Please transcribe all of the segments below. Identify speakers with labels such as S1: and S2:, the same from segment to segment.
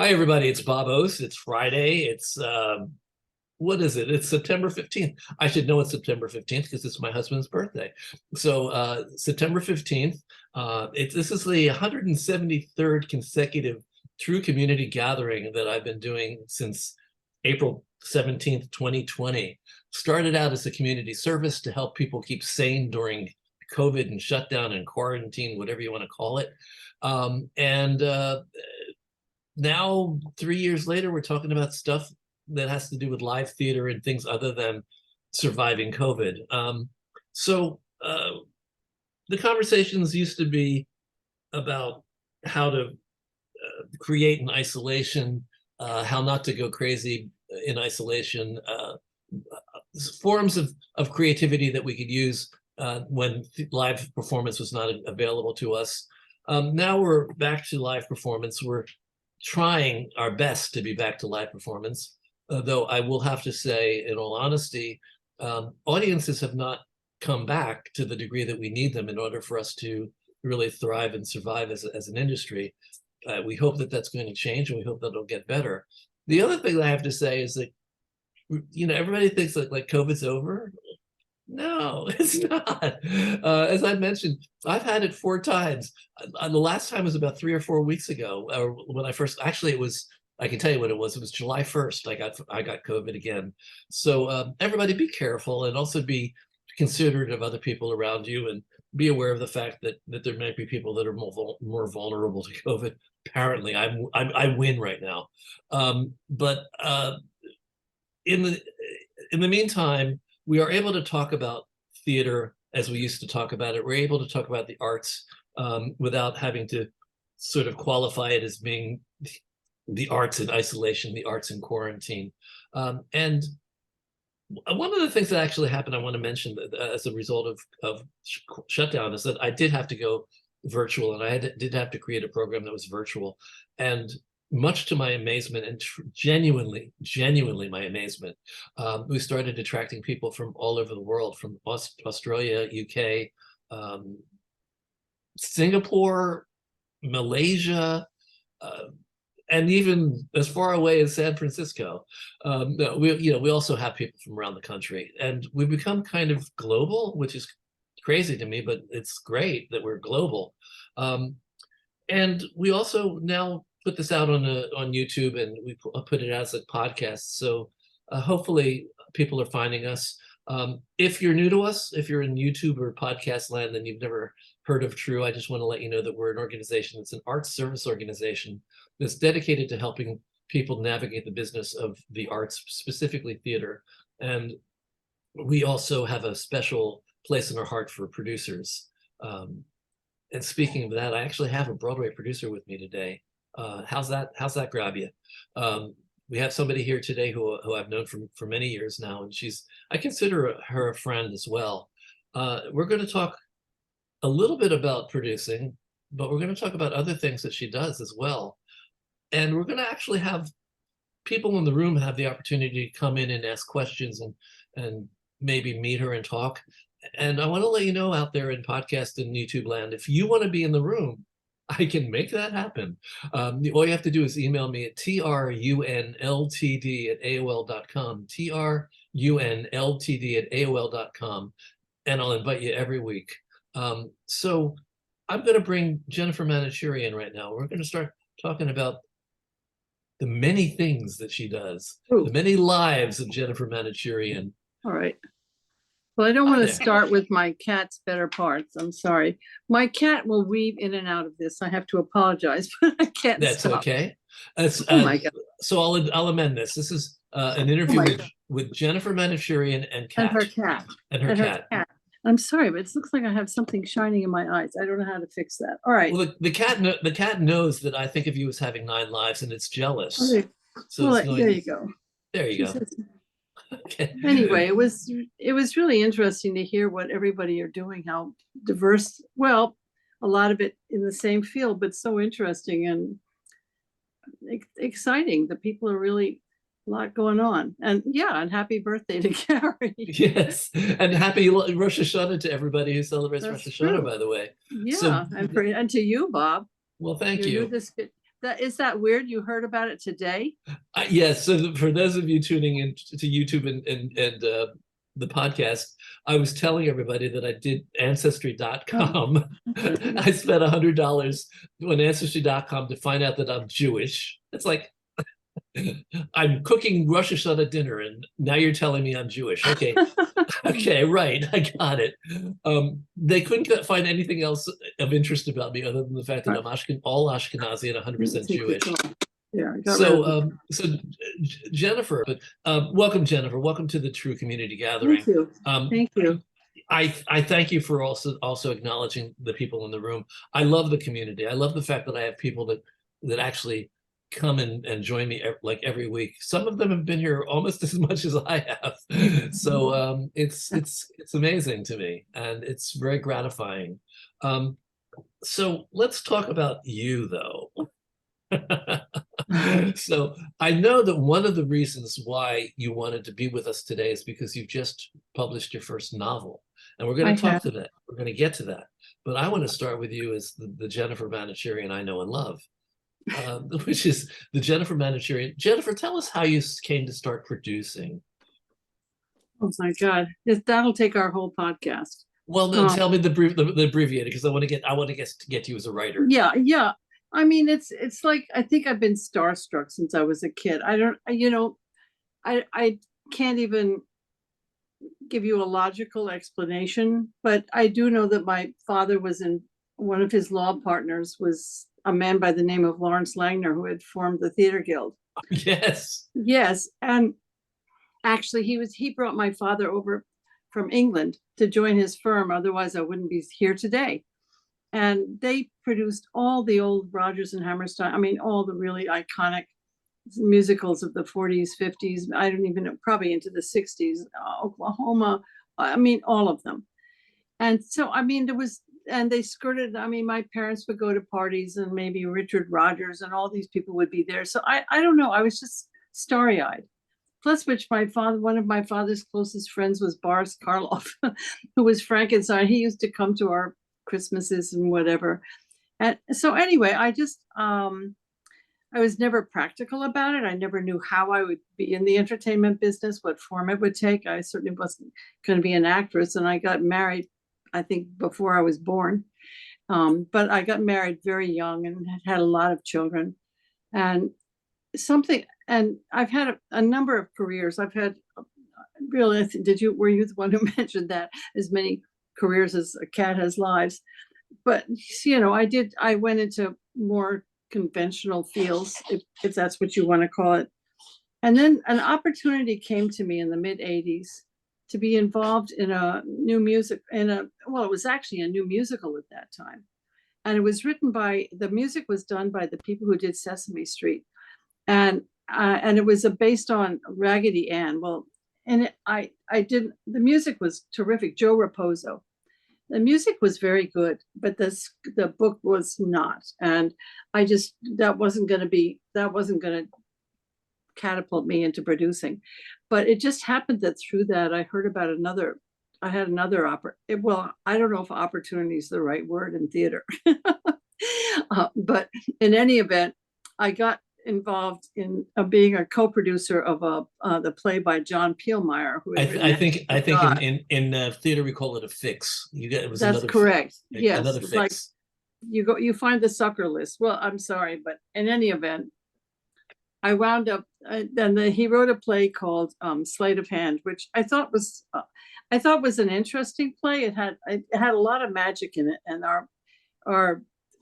S1: Hi, everybody. It's Bob Ost. It's Friday. It's what is it? It's September 15th. I should know it's September 15th because it's my husband's birthday. So September 15th. This is the 173rd consecutive TRU Community Gathering that I've been doing since April 17th, 2020. Started out as a community service to help people keep sane during COVID and shutdown and quarantine, whatever you want to call it. Now, 3 years later, we're talking about stuff that has to do with live theater and things other than surviving COVID. The conversations used to be about how to create in isolation, how not to go crazy in isolation, forms of creativity that we could use when live performance was not available to us. Now we're back to live performance. We're trying our best to be back to live performance, though I will have to say, in all honesty, audiences have not come back to the degree that we need them in order for us to really thrive and survive as an industry. We hope that that's going to change, and we hope that it'll get better. The other thing that I have to say is that, everybody thinks that like COVID's over. No, it's not. As I mentioned, I've had it 4 times. The last time was about 3 or 4 weeks ago, when I first, actually it was, I can tell you what it was. It was July 1st. I got COVID again. So everybody be careful, and also be considerate of other people around you, and be aware of the fact that there might be people that are more vulnerable to COVID. Apparently, I win right now. But in the meantime, we are able to talk about theater as we used to talk about it. We're able to talk about the arts without having to sort of qualify it as being the arts in isolation, the arts in quarantine. And one of the things that actually happened, I want to mention as a result of shutdown, is that I did have to go virtual, and I did have to create a program that was virtual. And much to my amazement, and genuinely my amazement, we started attracting people from all over the world, from Australia, UK, Singapore, Malaysia, and even as far away as San Francisco. We also have people from around the country, and we've become kind of global, which is crazy to me, but it's great that we're global. And we also now put this out on YouTube, and we put it as a podcast. So hopefully people are finding us. If you're new to us, if you're in YouTube or podcast land and you've never heard of TRU, I just want to let you know that we're an organization. It's an arts service organization that's dedicated to helping people navigate the business of the arts, specifically theater. And we also have a special place in our heart for producers. And speaking of that, I actually have a Broadway producer with me today. How's that grab you? We have somebody here today who I've known for many years now, and I consider her a friend as well. We're going to talk a little bit about producing, but we're going to talk about other things that she does as well. And we're going to actually have people in the room have the opportunity to come in and ask questions, and maybe meet her and talk. And I want to let you know out there in podcast and YouTube land, if you want to be in the room, I can make that happen. All you have to do is email me at trunltd@aol.com, trunltd@aol.com, and I'll invite you every week. So I'm going to bring Jennifer Manocherian right now. We're going to start talking about the many things that she does, the many lives of Jennifer Manocherian.
S2: All right. Well, I don't want to start with my cat's better parts. I'm sorry. My cat will weave in and out of this. I have to apologize, but I can't
S1: That's
S2: stop.
S1: okay.
S2: Oh my God.
S1: So I'll amend this. This is an interview with Jennifer Manocherian and her cat. And her cat.
S2: I'm sorry, but it looks like I have something shining in my eyes. I don't know how to fix that. All right.
S1: Well, the cat knows that I think of you as having 9 lives, and it's jealous.
S2: Okay. So well, there you go.
S1: There you go.
S2: Okay. Anyway, it was really interesting to hear what everybody are doing, how diverse, well, a lot of it in the same field, but so interesting and exciting. The people are really a lot going on. And yeah, and happy birthday to Gary.
S1: Yes, and happy Rosh Hashanah to everybody who celebrates Rosh Hashanah, by the way.
S2: Yeah, so, and to you, Bob.
S1: Well, thank you.
S2: is that weird? You heard about it today?
S1: Yes. So for those of you tuning in to YouTube and the podcast, I was telling everybody that I did Ancestry.com. I spent $100 on Ancestry.com to find out that I'm Jewish. It's like, I'm cooking Rosh Hashanah dinner, and now you're telling me I'm Jewish. Okay, okay, right, I got it. They couldn't find anything else of interest about me other than the fact that I'm all Ashkenazi and 100% Jewish.
S2: Yeah,
S1: So Jennifer, welcome, Jennifer. Welcome to the TRU Community Gathering.
S2: Thank you. Thank you.
S1: I thank you for also acknowledging the people in the room. I love the community. I love the fact that I have people that actually come and join me like every week. Some of them have been here almost as much as I have. So it's amazing to me, and it's very gratifying. So let's talk about you, though. So I know that one of the reasons why you wanted to be with us today is because you've just published your first novel, and we're going to talk to that. We're going to get to that, but I want to start with you as the Jennifer Manocherian I know and love, which is the Jennifer Manocherian. Jennifer, tell us how you came to start producing.
S2: Oh my God, that'll take our whole podcast.
S1: Well, then tell me the abbreviated, because I want to get you as a writer.
S2: Yeah. I mean, it's like, I think I've been starstruck since I was a kid. I can't even give you a logical explanation, but I do know that my father one of his law partners was a man by the name of Lawrence Langner, who had formed the Theater Guild.
S1: Yes.
S2: Yes. And actually he brought my father over from England to join his firm. Otherwise I wouldn't be here today. And they produced all the old Rodgers and Hammerstein. I mean, all the really iconic musicals of the 40s, 50s. I don't even know, probably into the 60s, Oklahoma. I mean, all of them. And so, I mean, and they skirted, I mean, my parents would go to parties and maybe Richard Rodgers and all these people would be there. So I don't know. I was just starry-eyed. Plus, which one of my father's closest friends was Boris Karloff, who was Frankenstein. He used to come to our Christmases and whatever. And so anyway, I was never practical about it. I never knew how I would be in the entertainment business, what form it would take. I certainly wasn't going to be an actress. And I got married, I think, before I was born. But I got married very young and had a lot of children. And I've had a number of careers. I've had really, were you the one who mentioned that, as many careers as a cat has lives? But I went into more conventional fields, if that's what you want to call it. And then an opportunity came to me in the mid-'80s to be involved in a new music, it was actually a new musical at that time. And it was the music was done by the people who did Sesame Street. And it was based on Raggedy Ann. Well, and the music was terrific. Joe Raposo. The music was very good, but the book was not. And that wasn't going to catapult me into producing. But it just happened that through that, I heard about I had another opera. Well, I don't know if opportunity is the right word in theater. But in any event, I got involved in being a co-producer of the play by John Peelmeyer.
S1: I think in theater we call it a fix.
S2: That's correct. Yes,
S1: another fix.
S2: Like you find the sucker list. Well, I'm sorry, but in any event, I wound up. He wrote a play called Sleight of Hand, which I thought was an interesting play. It had a lot of magic in it, and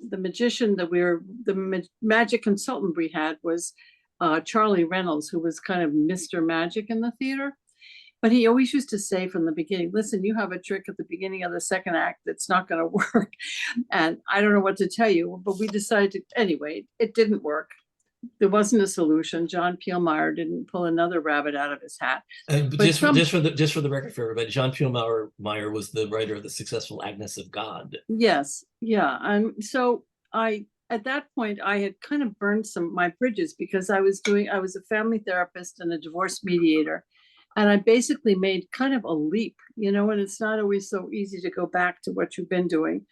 S2: the magician the magic consultant we had was Charlie Reynolds, who was kind of Mr. Magic in the theater. But he always used to say from the beginning, listen, you have a trick at the beginning of the second act that's not going to work. And I don't know what to tell you, but we decided anyway, it didn't work. There wasn't a solution. John Peelmeyer didn't pull another rabbit out of his hat.
S1: Just for the record for everybody, John Peelmeyer was the writer of the successful Agnes of God.
S2: Yes, yeah, and so at that point I had kind of burned some of my bridges because I was a family therapist and a divorce mediator, and I basically made kind of a leap, and it's not always so easy to go back to what you've been doing,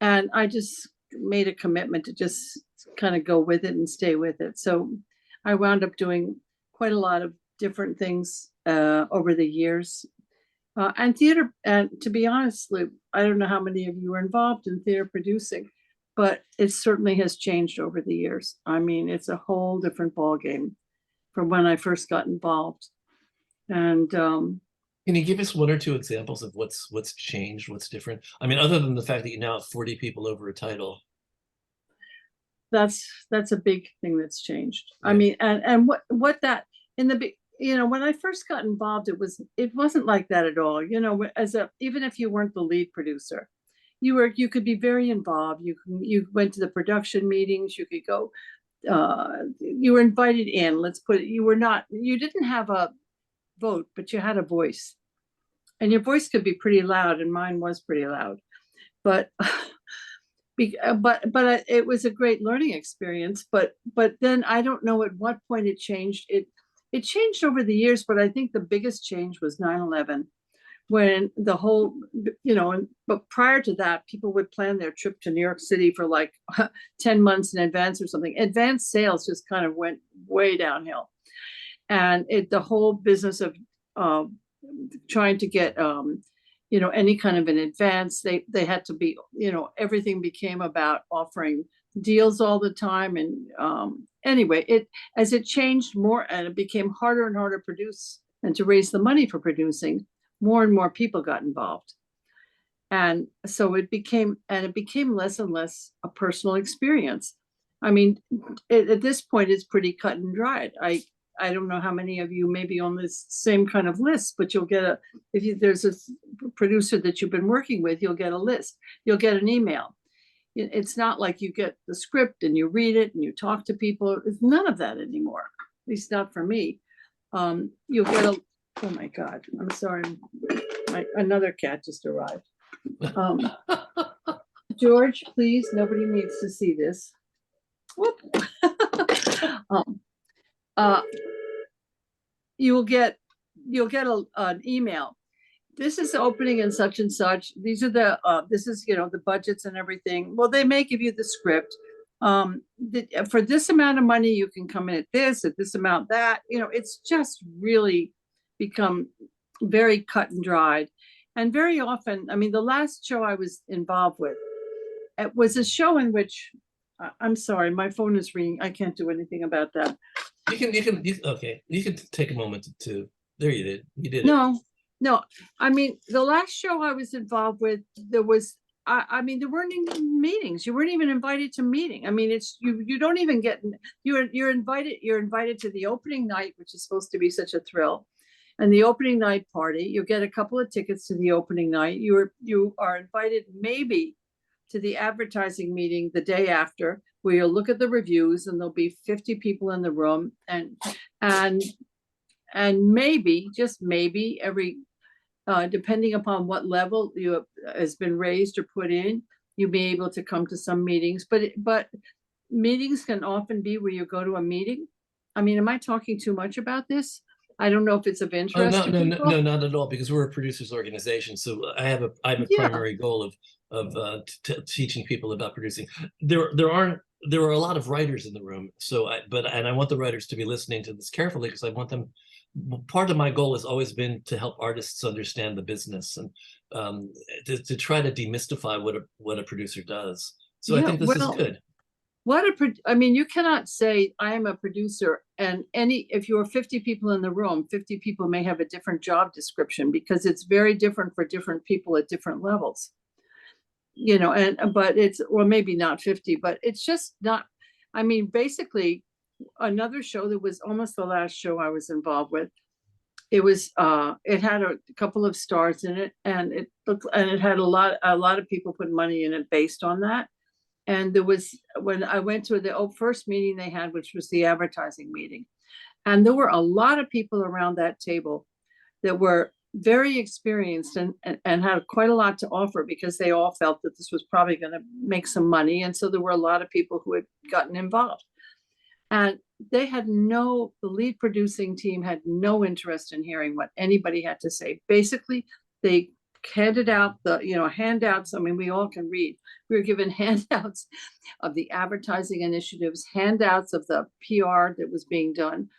S2: and I just made a commitment to just kind of go with it and stay with it. So I wound up doing quite a lot of different things over the years. And theater, and to be honest, Lou, I don't know how many of you are involved in theater producing, but it certainly has changed over the years. I mean, it's a whole different ballgame from when I first got involved. And
S1: Can you give us one or two examples of what's changed, what's different? I mean, other than the fact that you now have 40 people over a title.
S2: that's a big thing that's changed.
S1: Yeah.
S2: I mean, and what that in the when I first got involved, it wasn't like that at all. Even if you weren't the lead producer, you could be very involved. You went to the production meetings. You could go. You were invited in. Let's put it. You didn't have a vote, but you had a voice, and your voice could be pretty loud, and mine was pretty loud, but. But it was a great learning experience. But then I don't know at what point it changed. It changed over the years, but I think the biggest change was 9/11, when the whole, but prior to that, people would plan their trip to New York City for like 10 months in advance or something. Advanced sales just kind of went way downhill. And the whole business of trying to get any kind of an advance, they had to be, everything became about offering deals all the time. And anyway, as it changed more and it became harder and harder to produce and to raise the money for producing, more and more people got involved. And so it became less and less a personal experience. I mean, at this point, it's pretty cut and dried. I don't know how many of you may be on this same kind of list, but you'll get there's a producer that you've been working with, you'll get a list, you'll get an email. It's not like you get the script and you read it and you talk to people. It's none of that anymore, at least not for me. You'll get oh my God, I'm sorry. Another cat just arrived. George, please, nobody needs to see this. Whoop. You'll get an email. This is opening and such and such. These are this is the budgets and everything. Well, they may give you the script. For this amount of money, you can come in at this amount, that. It's just really become very cut and dried. And very often, I mean, the last show I was involved with, it was a show in which, I'm sorry, my phone is ringing. I can't do anything about that.
S1: Okay. You can take a moment to. There you did. You did.
S2: No. I mean, the last show I was involved with, there was. I mean, there weren't even meetings. You weren't even invited to meeting. I mean, it's you don't even get. You're invited. You're invited to the opening night, which is supposed to be such a thrill, and the opening night party. You get a couple of tickets to the opening night. You are invited maybe to the advertising meeting the day after, where you'll look at the reviews and there'll be 50 people in the room, and maybe, just maybe, every depending upon what level has been raised or put in, you'll be able to come to some meetings. But meetings can often be where you go to a meeting. I mean, am I talking too much about this? I don't know if it's of interest to people.
S1: No, not at all, because we're a producers organization. So I have a primary goal of teaching people about producing. There are a lot of writers in the room. So I want the writers to be listening to this carefully, because I want them. Part of my goal has always been to help artists understand the business and to try to demystify what a producer does. So I think this is good.
S2: I mean, you cannot say I am a producer, and if you're 50 people in the room, 50 people may have a different job description, because it's very different for different people at different levels. But it's, or maybe not 50, but it's just not. I mean, basically, another show that was almost the last show I was involved with, it had a couple of stars in it, and it had a lot of people put money in it based on that. And there was, when I went to the first meeting they had, which was the advertising meeting, and there were a lot of people around that table that were very experienced and had quite a lot to offer, because they all felt that this was probably going to make some money. And so there were a lot of people who had gotten involved. And they had the lead producing team had no interest in hearing what anybody had to say. Basically, they handed out the, handouts. I mean, we all can read. We were given handouts of the advertising initiatives, handouts of the PR that was being done.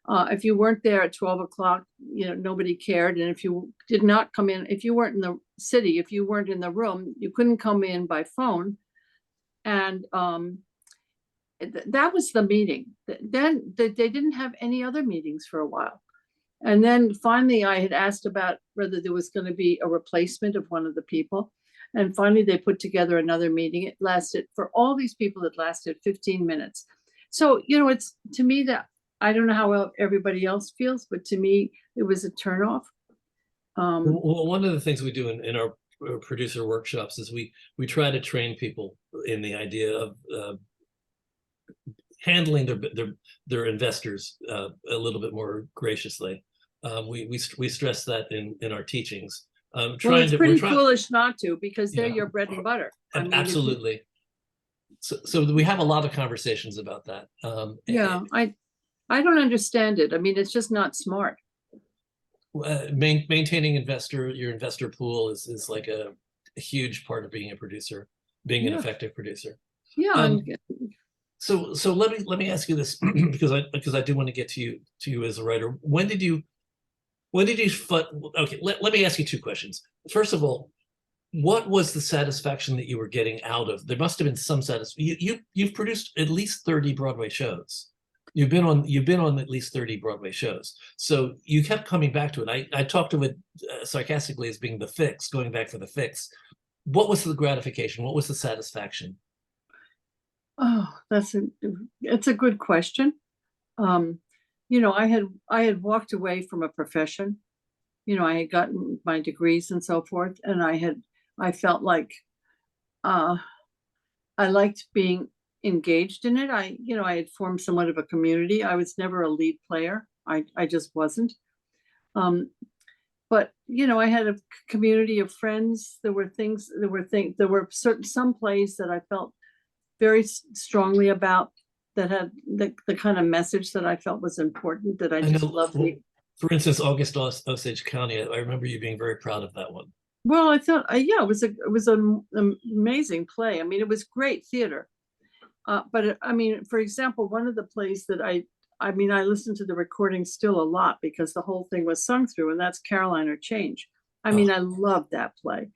S2: If you weren't there at 12 o'clock, nobody cared. And if you did not come in, if you weren't in the city, if you weren't in the room, you couldn't come in by phone. And that was the meeting. Then they didn't have any other meetings for a while. And then finally, I had asked about whether there was going to be a replacement of one of the people. And finally, they put together another meeting. It lasted, for all these people, it lasted 15 minutes. So, it's, to me, that I don't know how everybody else feels, but to me, it was a turnoff.
S1: Well, one of the things we do in our producer workshops is we try to train people in the idea of handling their investors a little bit more graciously. We stress that in our teachings.
S2: Well, it's pretty foolish not to, because they're your bread and butter.
S1: I mean, absolutely. So we have a lot of conversations about that.
S2: I don't understand it. I mean, it's just not smart.
S1: Maintaining your investor pool is like a huge part of being a producer, being an effective producer.
S2: Yeah.
S1: So let me ask you this, because I do want to get to you as a writer. When did you okay, let me ask you two questions. First of all, what was the satisfaction that you were getting out of? There must have been some satisfaction. You've produced at least 30 Broadway shows. You've been on at least 30 Broadway shows. So you kept coming back to it. I talked to it sarcastically as being the fix, going back for the fix. What was the gratification? What was the satisfaction?
S2: Oh, it's a good question. I had walked away from a profession. I had gotten my degrees and so forth, and I felt like I liked being engaged in it. I had formed somewhat of a community. I was never a lead player. I just wasn't. But I had a community of friends. There were some plays that I felt very strongly about, that had the kind of message that I felt was important, that I just loved.
S1: For instance, Osage County, I remember you being very proud of that one.
S2: Well, I thought, it was an amazing play. I mean, it was great theater. But for example, one of the plays that I listened to the recording still a lot, because the whole thing was sung through, and that's Caroline or Change. I loved that play.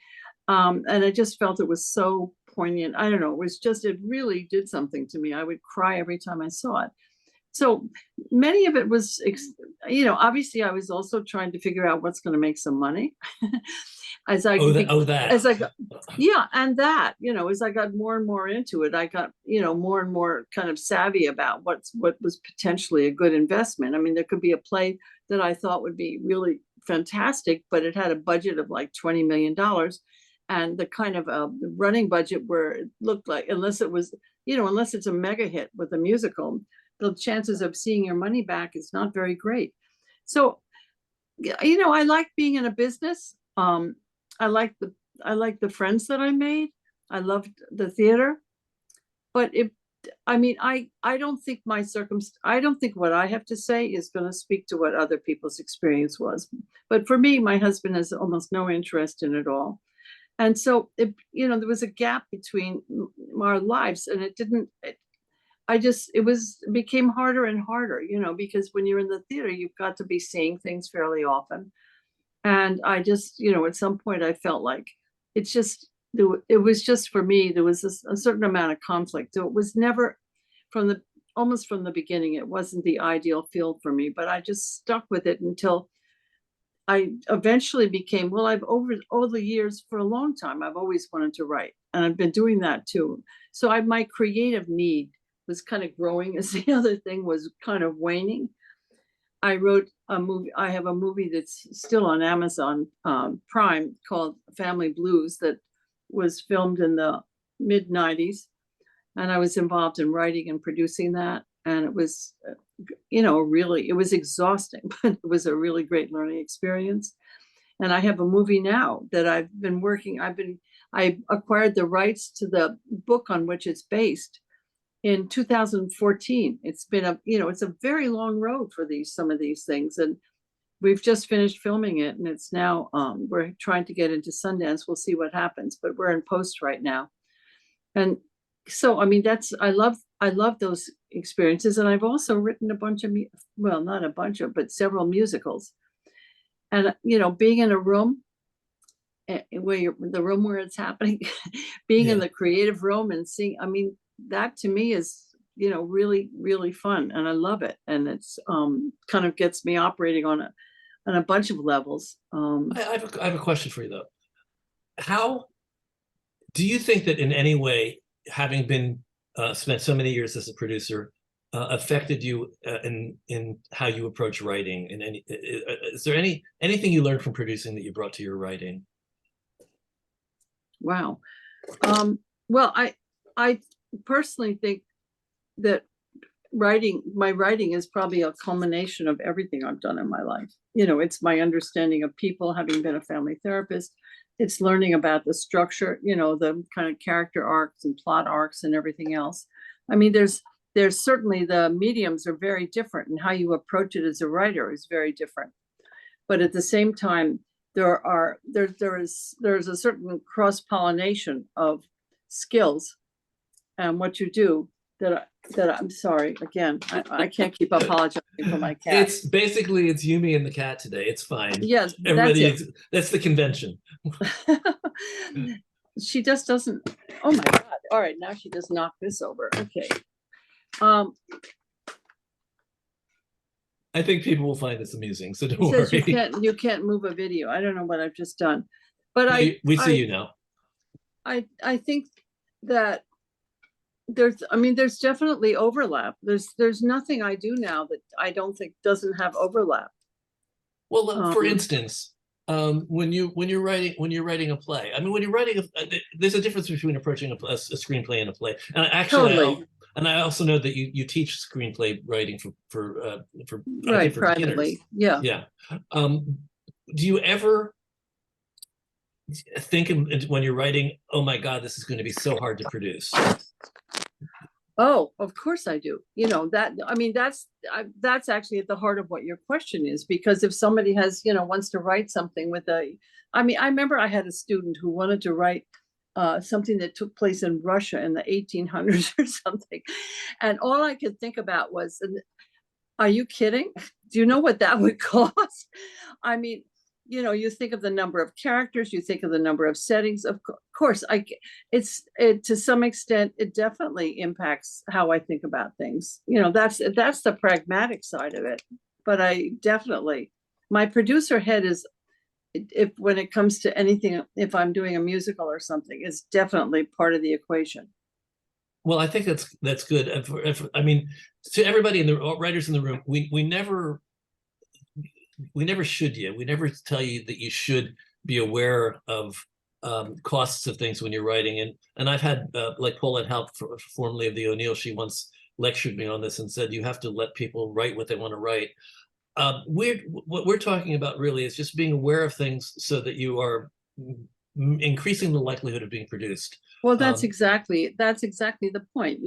S2: And I just felt it was so poignant. I don't know. It really did something to me. I would cry every time I saw it. So many of it was, obviously I was also trying to figure out what's going to make some money. As I got more and more into it, I got, more and more kind of savvy about what was potentially a good investment. I mean, there could be a play that I thought would be really fantastic, but it had a budget of like $20 million. And the kind of running budget where it looked like, unless it's a mega hit with a musical, the chances of seeing your money back is not very great. So, I like being in a business. I like the friends that I made. I loved the theater, but I don't think I don't think what I have to say is going to speak to what other people's experience was. But for me, my husband has almost no interest in it all. And so, there was a gap between our lives, and it became harder and harder, because when you're in the theater, you've got to be seeing things fairly often. And I just, at some point I felt like it was just, for me, there was a certain amount of conflict. So it was never almost from the beginning, it wasn't the ideal field for me, but I just stuck with it until I eventually became, I've over the years, for a long time, I've always wanted to write, and I've been doing that too. So my creative need was kind of growing as the other thing was kind of waning. I wrote a movie. I have a movie that's still on Amazon Prime called Family Blues that was filmed in the mid-90s. And I was involved in writing and producing that. And it was, it was exhausting, but it was a really great learning experience. And I have a movie now that I've been working. I acquired the rights to the book on which it's based in 2014. It's been it's a very long road for some of these things. And we've just finished filming it, and it's now, we're trying to get into Sundance. We'll see what happens, but we're in post right now. And so, I mean, I love those experiences. And I've also written a bunch of, well, not a bunch of, but several musicals. And, being in a room where the room where it's happening, being in the creative room and seeing, I mean, that to me is, really, really fun. And I love it. And it's kind of gets me operating on a bunch of levels.
S1: I have a question for you though. How do you think that in any way, having been spent so many years as a producer, affected you in how you approach writing? And is there anything you learned from producing that you brought to your writing?
S2: Wow. Well, I personally think that my writing is probably a culmination of everything I've done in my life. It's my understanding of people, having been a family therapist. It's learning about the structure, the kind of character arcs and plot arcs and everything else. I mean, there's certainly, the mediums are very different, and how you approach it as a writer is very different. But at the same time, there's a certain cross-pollination of skills and what you do that I'm sorry, again, I can't keep apologizing for my cat.
S1: It's Yumi and the cat today. It's fine.
S2: Yes,
S1: everybody, that's the convention.
S2: She just doesn't. Oh my God. All right, now she just knocked this over. Okay.
S1: I think people will find this amusing, so don't worry.
S2: You can't move a video. I don't know what I've just done, but
S1: we see you now.
S2: I think that there's definitely overlap. There's nothing I do now that I don't think doesn't have overlap.
S1: Well, for instance, when you're writing a play, I mean, when you're writing there's a difference between approaching a screenplay and a play. And actually,
S2: totally.
S1: I also know that you teach screenplay writing for
S2: right, privately.
S1: Beginners. Yeah. Do you ever think when you're writing, oh my God, this is going to be so hard to produce?
S2: Oh, of course I do. I mean, that's actually at the heart of what your question is, because if somebody wants to write something I remember I had a student who wanted to write something that took place in Russia in the 1800s or something. And all I could think about was, are you kidding? Do you know what that would cost? I mean, you think of the number of characters, you think of the number of settings. Of course, to some extent, it definitely impacts how I think about things. That's the pragmatic side of it. But my producer head is, when it comes to anything, if I'm doing a musical or something, is definitely part of the equation.
S1: Well, I think that's good. I mean, to everybody in the writers in the room, we never tell you that you should be aware of costs of things when you're writing. And I've had like Paulette Halp, formerly of the O'Neill, she once lectured me on this and said you have to let people write what they want to write. What we're talking about really is just being aware of things so that you are increasing the likelihood of being produced.
S2: Well, that's exactly the point.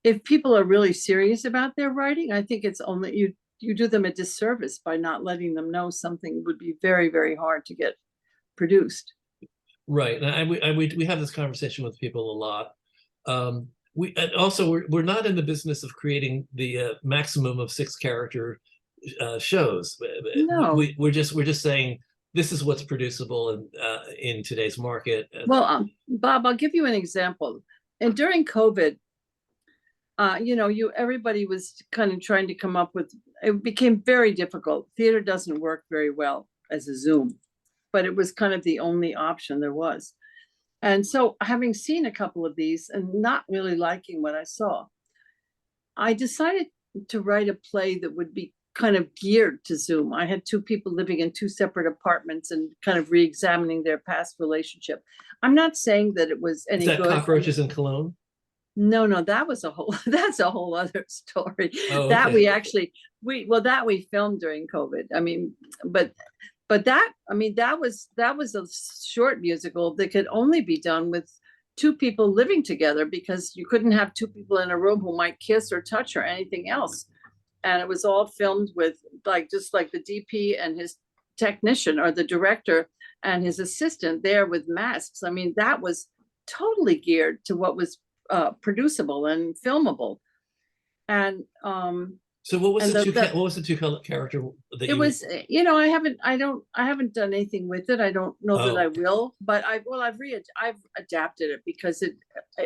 S2: If people are really serious about their writing, I think it's only you do them a disservice by not letting them know something would be very, very hard to get produced.
S1: Right, and we have this conversation with people a lot. We're not in the business of creating the maximum of 6 character shows.
S2: No,
S1: we're just saying this is what's producible in today's market.
S2: Well, Bob, I'll give you an example. And during COVID, everybody was kind of trying to come up with. It became very difficult. Theater doesn't work very well as a Zoom, but it was kind of the only option there was. And so, having seen a couple of these and not really liking what I saw, I decided to write a play that would be kind of geared to Zoom. I had 2 people living in 2 separate apartments and kind of re-examining their past relationship. I'm not saying that it was any good.
S1: Cockroaches in Cologne?
S2: No, that's a whole other story.
S1: Oh,
S2: that
S1: okay.
S2: we actually we filmed during COVID. I mean, but that was a short musical that could only be done with 2 people living together, because you couldn't have 2 people in a room who might kiss or touch or anything else. and it was all filmed with just like the DP and his technician or the director and his assistant there with masks. I mean, that was totally geared to what was producible and filmable. And
S1: so what was
S2: and
S1: what was the two character that
S2: it was, I haven't done anything with it. I don't know that I will, but I've adapted it because it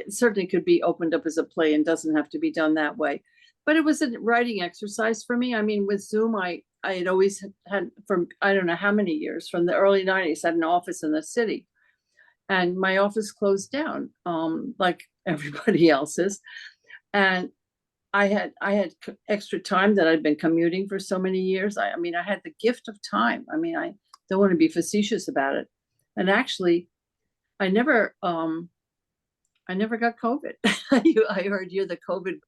S2: certainly could be opened up as a play and doesn't have to be done that way. But it was a writing exercise for me. I mean, with Zoom, I had always had, from I don't know how many years, from the early 90s, had an office in the city. And my office closed down, like everybody else's. And I had extra time that I'd been commuting for so many years. I mean, I had the gift of time. I mean, I don't want to be facetious about it. And actually, I never got COVID. I heard you're the COVID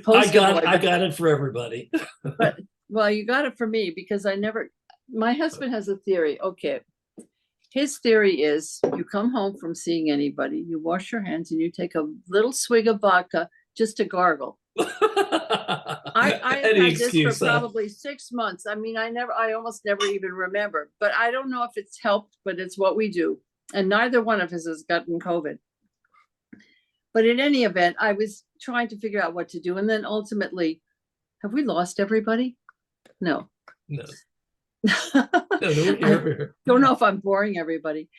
S2: poster boy.
S1: I got it for everybody.
S2: But well, you got it for me because my husband has a theory. Okay. His theory is you come home from seeing anybody, you wash your hands and you take a little swig of vodka just to gargle. I had this for probably 6 months. I mean, I almost never even remember, but I don't know if it's helped, but it's what we do. And neither one of us has gotten COVID. But in any event, I was trying to figure out what to do. And then ultimately, have we lost everybody? No.
S1: No.
S2: I don't know if I'm boring everybody,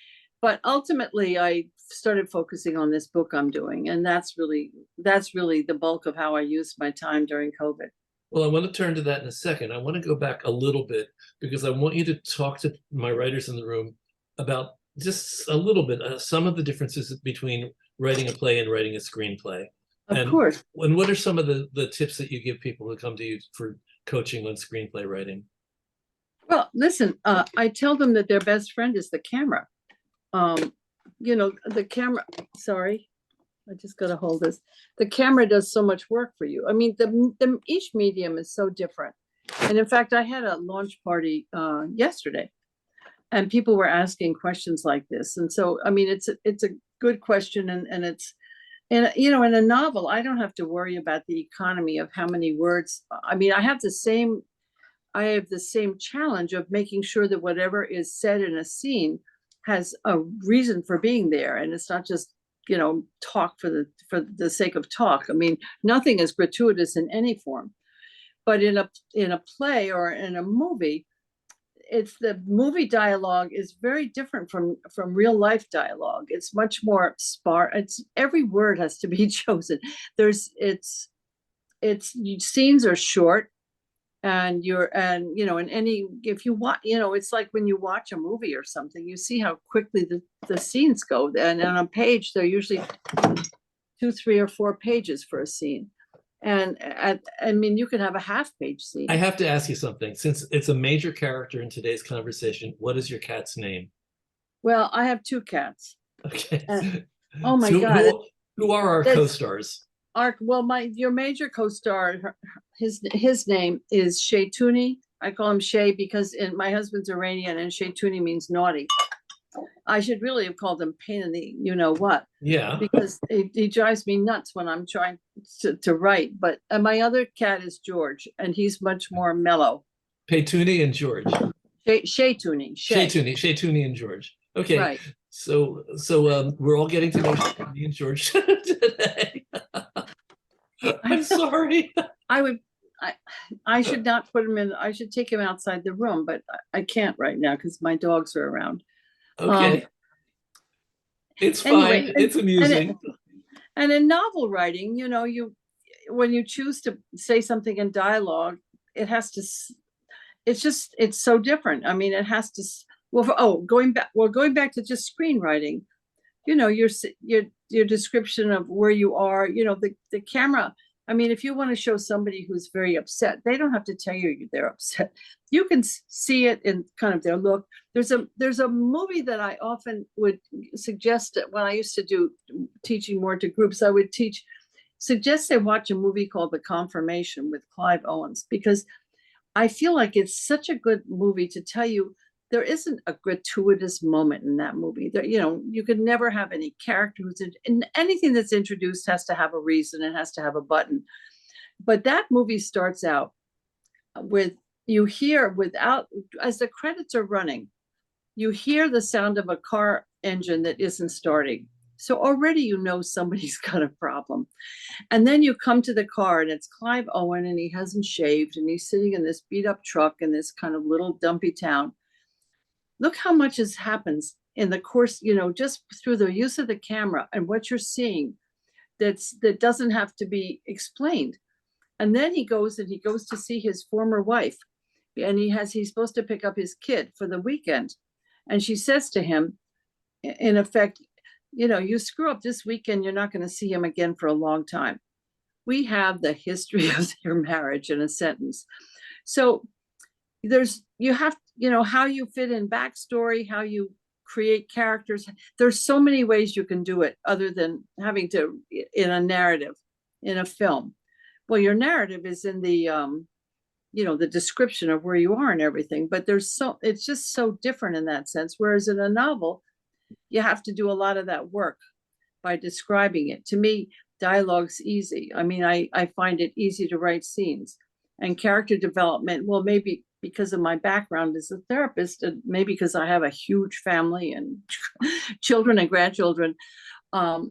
S2: but ultimately I started focusing on this book I'm doing. And that's really the bulk of how I used my time during COVID.
S1: Well, I want to turn to that in a second. I want to go back a little bit because I want you to talk to my writers in the room about just a little bit, some of the differences between writing a play and writing a screenplay.
S2: Of course.
S1: And what are some of the tips that you give people who come to you for coaching on screenplay writing?
S2: Well, listen, I tell them that their best friend is the camera. The camera, sorry, I just got to hold this. The camera does so much work for you. I mean, each medium is so different. And in fact, I had a launch party yesterday and people were asking questions like this. And so, I mean, it's a good question and it's, and in a novel, I don't have to worry about the economy of how many words. I mean, I have the same challenge of making sure that whatever is said in a scene has a reason for being there. And it's not just, talk for the sake of talk. I mean, nothing is gratuitous in any form, but in a play or in a movie, it's the movie dialogue is very different from real life dialogue. It's much more sparse. Every word has to be chosen. Scenes are short. And if you watch, it's like when you watch a movie or something, you see how quickly the scenes go. And on a page, they're usually 2, 3, or 4 pages for a scene. And I mean, you can have a half-page scene.
S1: I have to ask you something. Since it's a major character in today's conversation, what is your cat's name?
S2: Well, I have 2 cats.
S1: Okay.
S2: Oh my God.
S1: Who are our co-stars?
S2: Your major co-star, his name is Shay Tooney. I call him Shay because my husband's Iranian and Shay Tooney means naughty. I should really have called him pain in the what.
S1: Yeah.
S2: Because he drives me nuts when I'm trying to write. But my other cat is George, and he's much more mellow.
S1: Tooney and George.
S2: Shay Tooney.
S1: Shay Tooney and George. Okay. Right. So we're all getting to know Tooney and George today. I'm sorry.
S2: I should not put him in. I should take him outside the room, but I can't right now because my dogs are around.
S1: Okay. It's fine. It's amusing.
S2: And in novel writing, when you choose to say something in dialogue, it's so different. I mean, it has to, going back to just screenwriting, your description of where you are, the camera. I mean, if you want to show somebody who's very upset, they don't have to tell you they're upset. You can see it in kind of their look. There's a movie that I often would suggest when I used to do teaching more to groups. I would suggest they watch a movie called The Confirmation with Clive Owens, because I feel like it's such a good movie to tell you there isn't a gratuitous moment in that movie. You could never have any character who's in anything that's introduced has to have a reason. It has to have a button. But that movie starts out with, you hear without, as the credits are running, you hear the sound of a car engine that isn't starting. So already you know somebody's got a problem. And then you come to the car and it's Clive Owen and he hasn't shaved and he's sitting in this beat up truck in this kind of little dumpy town. Look how much happens in the course, just through the use of the camera and what you're seeing that doesn't have to be explained. And then he goes to see his former wife, and he's supposed to pick up his kid for the weekend. And she says to him, in effect, you screw up this weekend, you're not going to see him again for a long time. We have the history of their marriage in a sentence. So you have, how you fit in backstory, how you create characters. There's so many ways you can do it other than having to, in a narrative, in a film. Well, your narrative is in the, the description of where you are and everything, but it's just so different in that sense. Whereas in a novel, you have to do a lot of that work by describing it. To me, dialogue's easy. I mean, I find it easy to write scenes, and character development, well, maybe because of my background as a therapist, and maybe because I have a huge family and children and grandchildren, I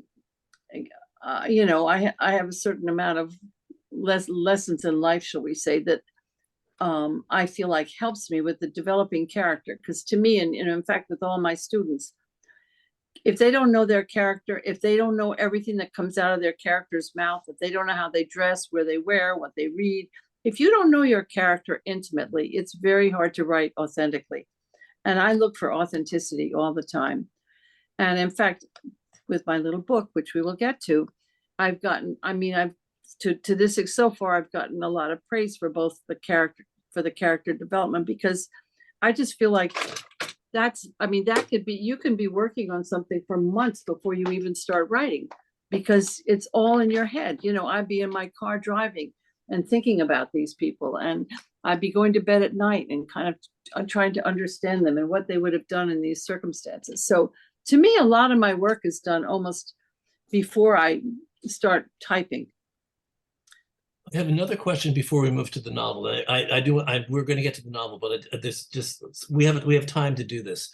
S2: have a certain amount of lessons in life, shall we say, that I feel like helps me with the developing character. Because to me, and in fact, with all my students, if they don't know their character, if they don't know everything that comes out of their character's mouth, if they don't know how they dress, where they wear, what they read, if you don't know your character intimately, it's very hard to write authentically. And I look for authenticity all the time. And in fact, with my little book, which we will get to, I've gotten, to this, so far, I've gotten a lot of praise for both the character development, because I just feel like that could be, you can be working on something for months before you even start writing, because it's all in your head. I'd be in my car driving and thinking about these people, and I'd be going to bed at night and kind of trying to understand them and what they would have done in these circumstances. So to me, a lot of my work is done almost before I start typing.
S1: I have another question before we move to the novel. We're going to get to the novel, but we have time to do this.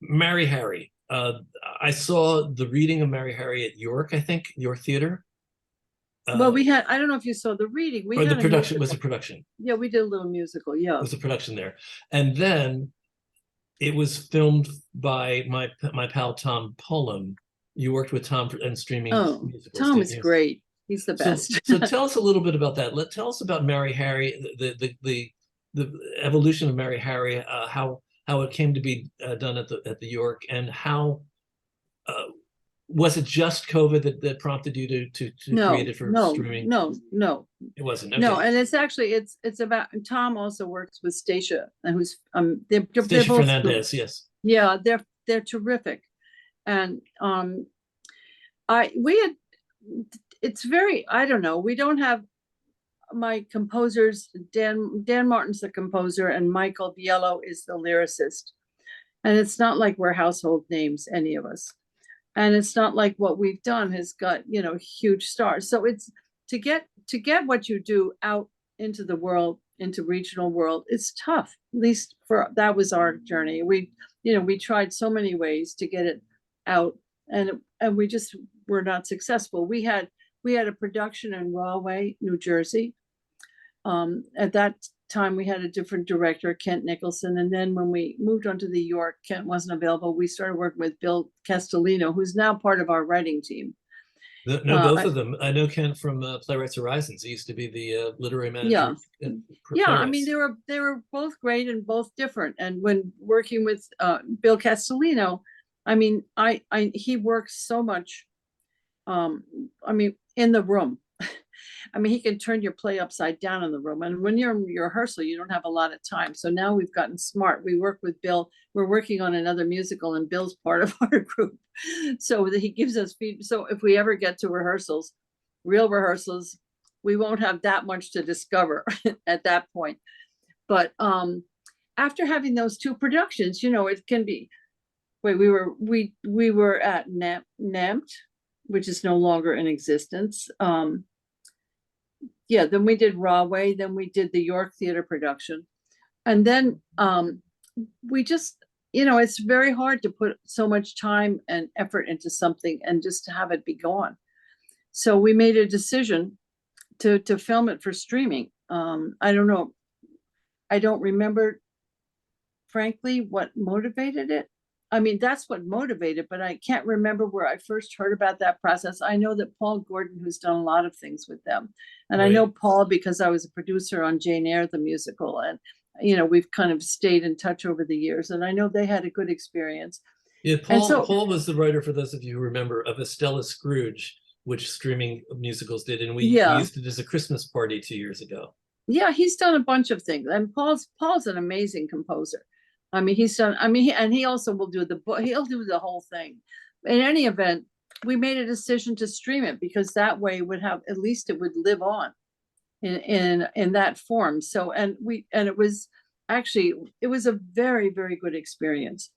S1: Mary Harry. I saw the reading of Mary Harry at York, I think, York Theater.
S2: Well, I don't know if you saw the reading.
S1: Or the production was a production.
S2: Yeah, we did a little musical. Yeah,
S1: it was a production there, and then it was filmed by my pal Tom Pullum. You worked with Tom and streaming.
S2: Oh, Tom is great. He's the best.
S1: So tell us a little bit about that. Tell us about Mary Harry, the evolution of Mary Harry, how it came to be done at the York, and how. Was it just COVID that prompted you to create it for streaming?
S2: No,
S1: it wasn't. Okay.
S2: No, and it's actually it's about. Tom also works with Stacia, who's
S1: Stacia Fernandez. Yes.
S2: Yeah, they're terrific, and it's very, I don't know. We don't have my composers. Dan Martin's the composer, and Michael Biello is the lyricist, and it's not like we're household names, any of us. And it's not like what we've done has got, huge stars. So it's to get what you do out into the world, into regional world, it's tough. At least that was our journey. We tried so many ways to get it out, and we just were not successful. We had a production in Broadway, New Jersey. At that time, we had a different director, Kent Nicholson. And then when we moved on to the York, Kent wasn't available. We started working with Bill Castellino, who's now part of our writing team.
S1: Both of them. I know Kent from Playwrights Horizons. He used to be the literary manager.
S2: Yeah. I mean, they were both great and both different. And when working with Bill Castellino, I mean, he works so much. In the room. I mean, he can turn your play upside down in the room. And when you're in your rehearsal, you don't have a lot of time. So now we've gotten smart. We work with Bill. We're working on another musical, and Bill's part of our group. So that he gives us feedback. So if we ever get to real rehearsals, we won't have that much to discover at that point. But after having those two productions, it can be. Wait, we were at NEMT, which is no longer in existence. yeah, then we did Broadway, then we did the York Theater production. And then we just, it's very hard to put so much time and effort into something and just to have it be gone. So we made a decision to film it for streaming. I don't know. I don't remember, frankly, what motivated it. I mean, that's what motivated, but I can't remember where I first heard about that process. I know that Paul Gordon, who's done a lot of things with them, and I know Paul because I was a producer on Jane Eyre, the musical, and we've kind of stayed in touch over the years, and I know they had a good experience.
S1: Yeah, Paul was the writer, for those of you who remember, of Estella Scrooge, which streaming musicals did, and we used it as a Christmas party 2 years ago.
S2: Yeah, he's done a bunch of things, and Paul's an amazing composer. I mean, he's done. I mean, and he also will do the book. He'll do the whole thing. In any event, we made a decision to stream it because that way it would have, at least it would live on in that form. So, and it was actually, it was a very, very good experience.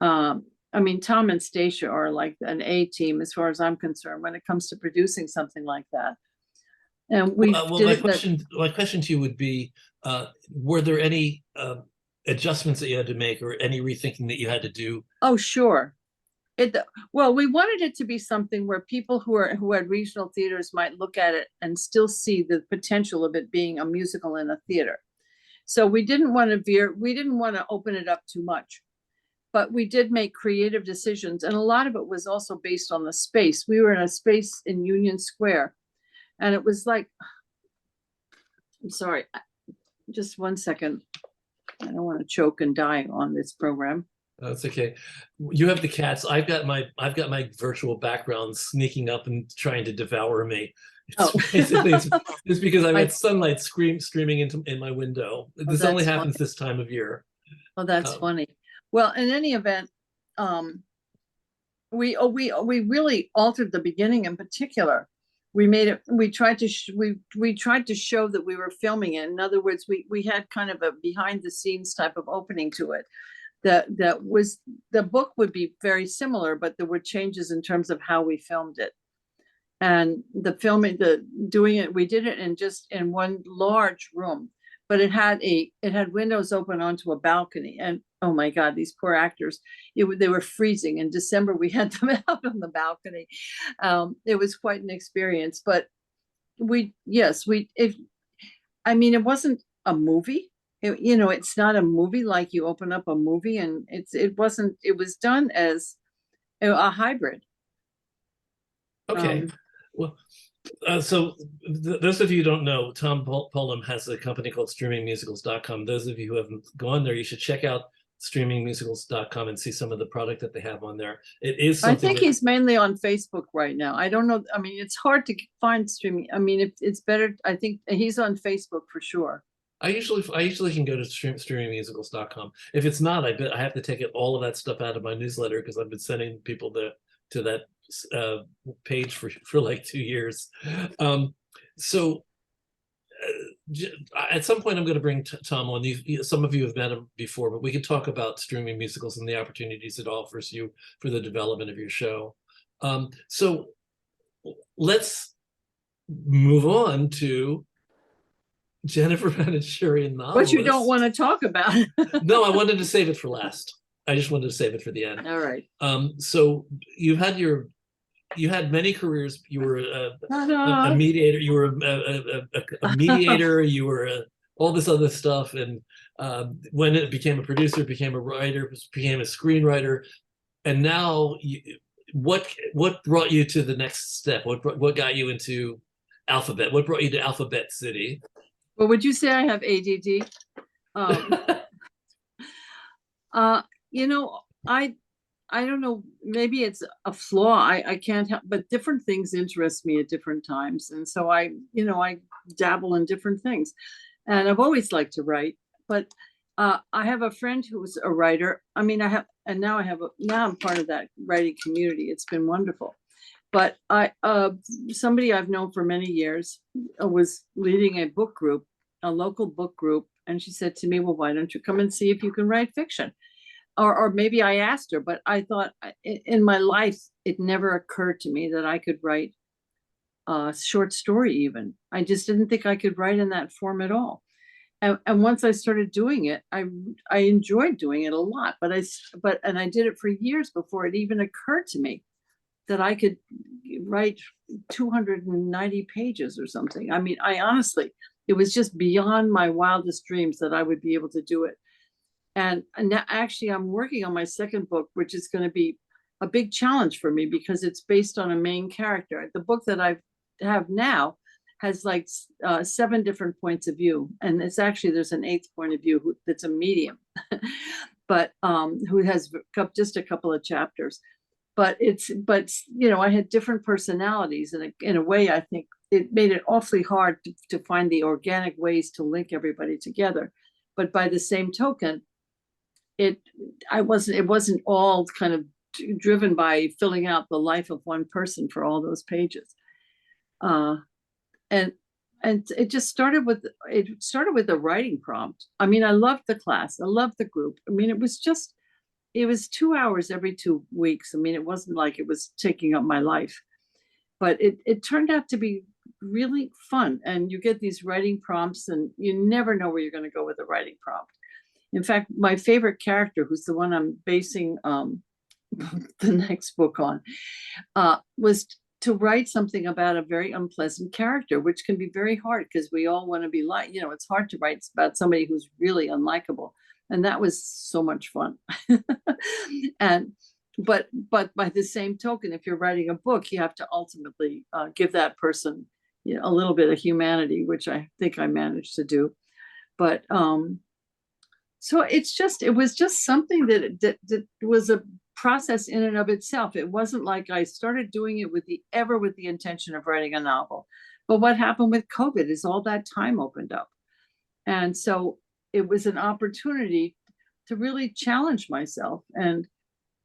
S2: I mean, Tom and Stacia are like an A team as far as I'm concerned when it comes to producing something like that. And we
S1: my question to you would be, were there any adjustments that you had to make or any rethinking that you had to do?
S2: Oh, sure. Well, we wanted it to be something where people who had regional theaters might look at it and still see the potential of it being a musical in a theater. So we didn't want to open it up too much, but we did make creative decisions. And a lot of it was also based on the space. We were in a space in Union Square, and it was like, I'm sorry, just 1 second. I don't want to choke and die on this program.
S1: That's okay. You have the cats. I've got my virtual background sneaking up and trying to devour me. It's because I've got sunlight streaming in my window. This only happens this time of year.
S2: Oh, that's funny. Well, in any event, we really altered the beginning in particular. We tried to show that we were filming it. In other words, we had kind of a behind the scenes type of opening to it. That was, the book would be very similar, but there were changes in terms of how we filmed it. And we did it in one large room, but it had windows open onto a balcony. And oh my God, these poor actors, they were freezing. In December, we had them out on the balcony. It was quite an experience, but it wasn't a movie. It's not a movie like you open up a movie, and it was done as a hybrid.
S1: Okay. So those of you who don't know, Tom Pullum has a company called streamingmusicals.com. Those of you who haven't gone there, you should check out streamingmusicals.com and see some of the product that they have on there. It is something.
S2: I think he's mainly on Facebook right now. I don't know. I mean, it's hard to find streaming. I mean, it's better. I think he's on Facebook for sure.
S1: I usually can go to streamingmusicals.com. If it's not, I have to take all of that stuff out of my newsletter because I've been sending people to that page for like 2 years. So at some point I'm going to bring Tom on. Some of you have met him before, but we can talk about streaming musicals and the opportunities it offers you for the development of your show. So let's move on to Jennifer Manocherian Novelist.
S2: What you don't want to talk about.
S1: No, I wanted to save it for last. I just wanted to save it for the end.
S2: All right.
S1: So you had many careers. You were a mediator. You were a mediator. You were all this other stuff. And when it became a producer, became a writer, became a screenwriter. And now, what brought you to the next step? What got you into Alpha Bette? What brought you to Alpha Bette City?
S2: Well, would you say I have ADD? I don't know, maybe it's a flaw. I can't help, but different things interest me at different times. And so I dabble in different things, and I've always liked to write, but I have a friend who's a writer. I mean, now I'm part of that writing community. It's been wonderful. But somebody I've known for many years was leading a book group, a local book group. And she said to me, well, why don't you come and see if you can write fiction? Or maybe I asked her, but I thought in my life, it never occurred to me that I could write short story even. I just didn't think I could write in that form at all. And once I started doing it, I enjoyed doing it a lot, but I did it for years before it even occurred to me that I could write 290 pages or something. I mean, I honestly, it was just beyond my wildest dreams that I would be able to do it. And now actually I'm working on my second book, which is going to be a big challenge for me because it's based on a main character. The book that I have now has like 7 different points of view. And it's actually, there's an 8th point of view that's a medium, but who has just a couple of chapters. But you know, I had different personalities, and in a way, I think it made it awfully hard to find the organic ways to link everybody together. But by the same token, it wasn't all kind of driven by filling out the life of one person for all those pages. And it just started with a writing prompt. I mean, I loved the class, I loved the group. I mean, it was 2 hours every 2 weeks. I mean, it wasn't like it was taking up my life, but it turned out to be really fun. And you get these writing prompts and you never know where you're going to go with a writing prompt. In fact, my favorite character, who's the one I'm basing the next book on, was to write something about a very unpleasant character, which can be very hard because we all want to be like, you know, it's hard to write about somebody who's really unlikable. And that was so much fun. But by the same token, if you're writing a book, you have to ultimately give that person, you know, a little bit of humanity, which I think I managed to do. But so it was just something that was a process in and of itself. It wasn't like I started doing it with the intention of writing a novel. But what happened with COVID is all that time opened up. And so it was an opportunity to really challenge myself. And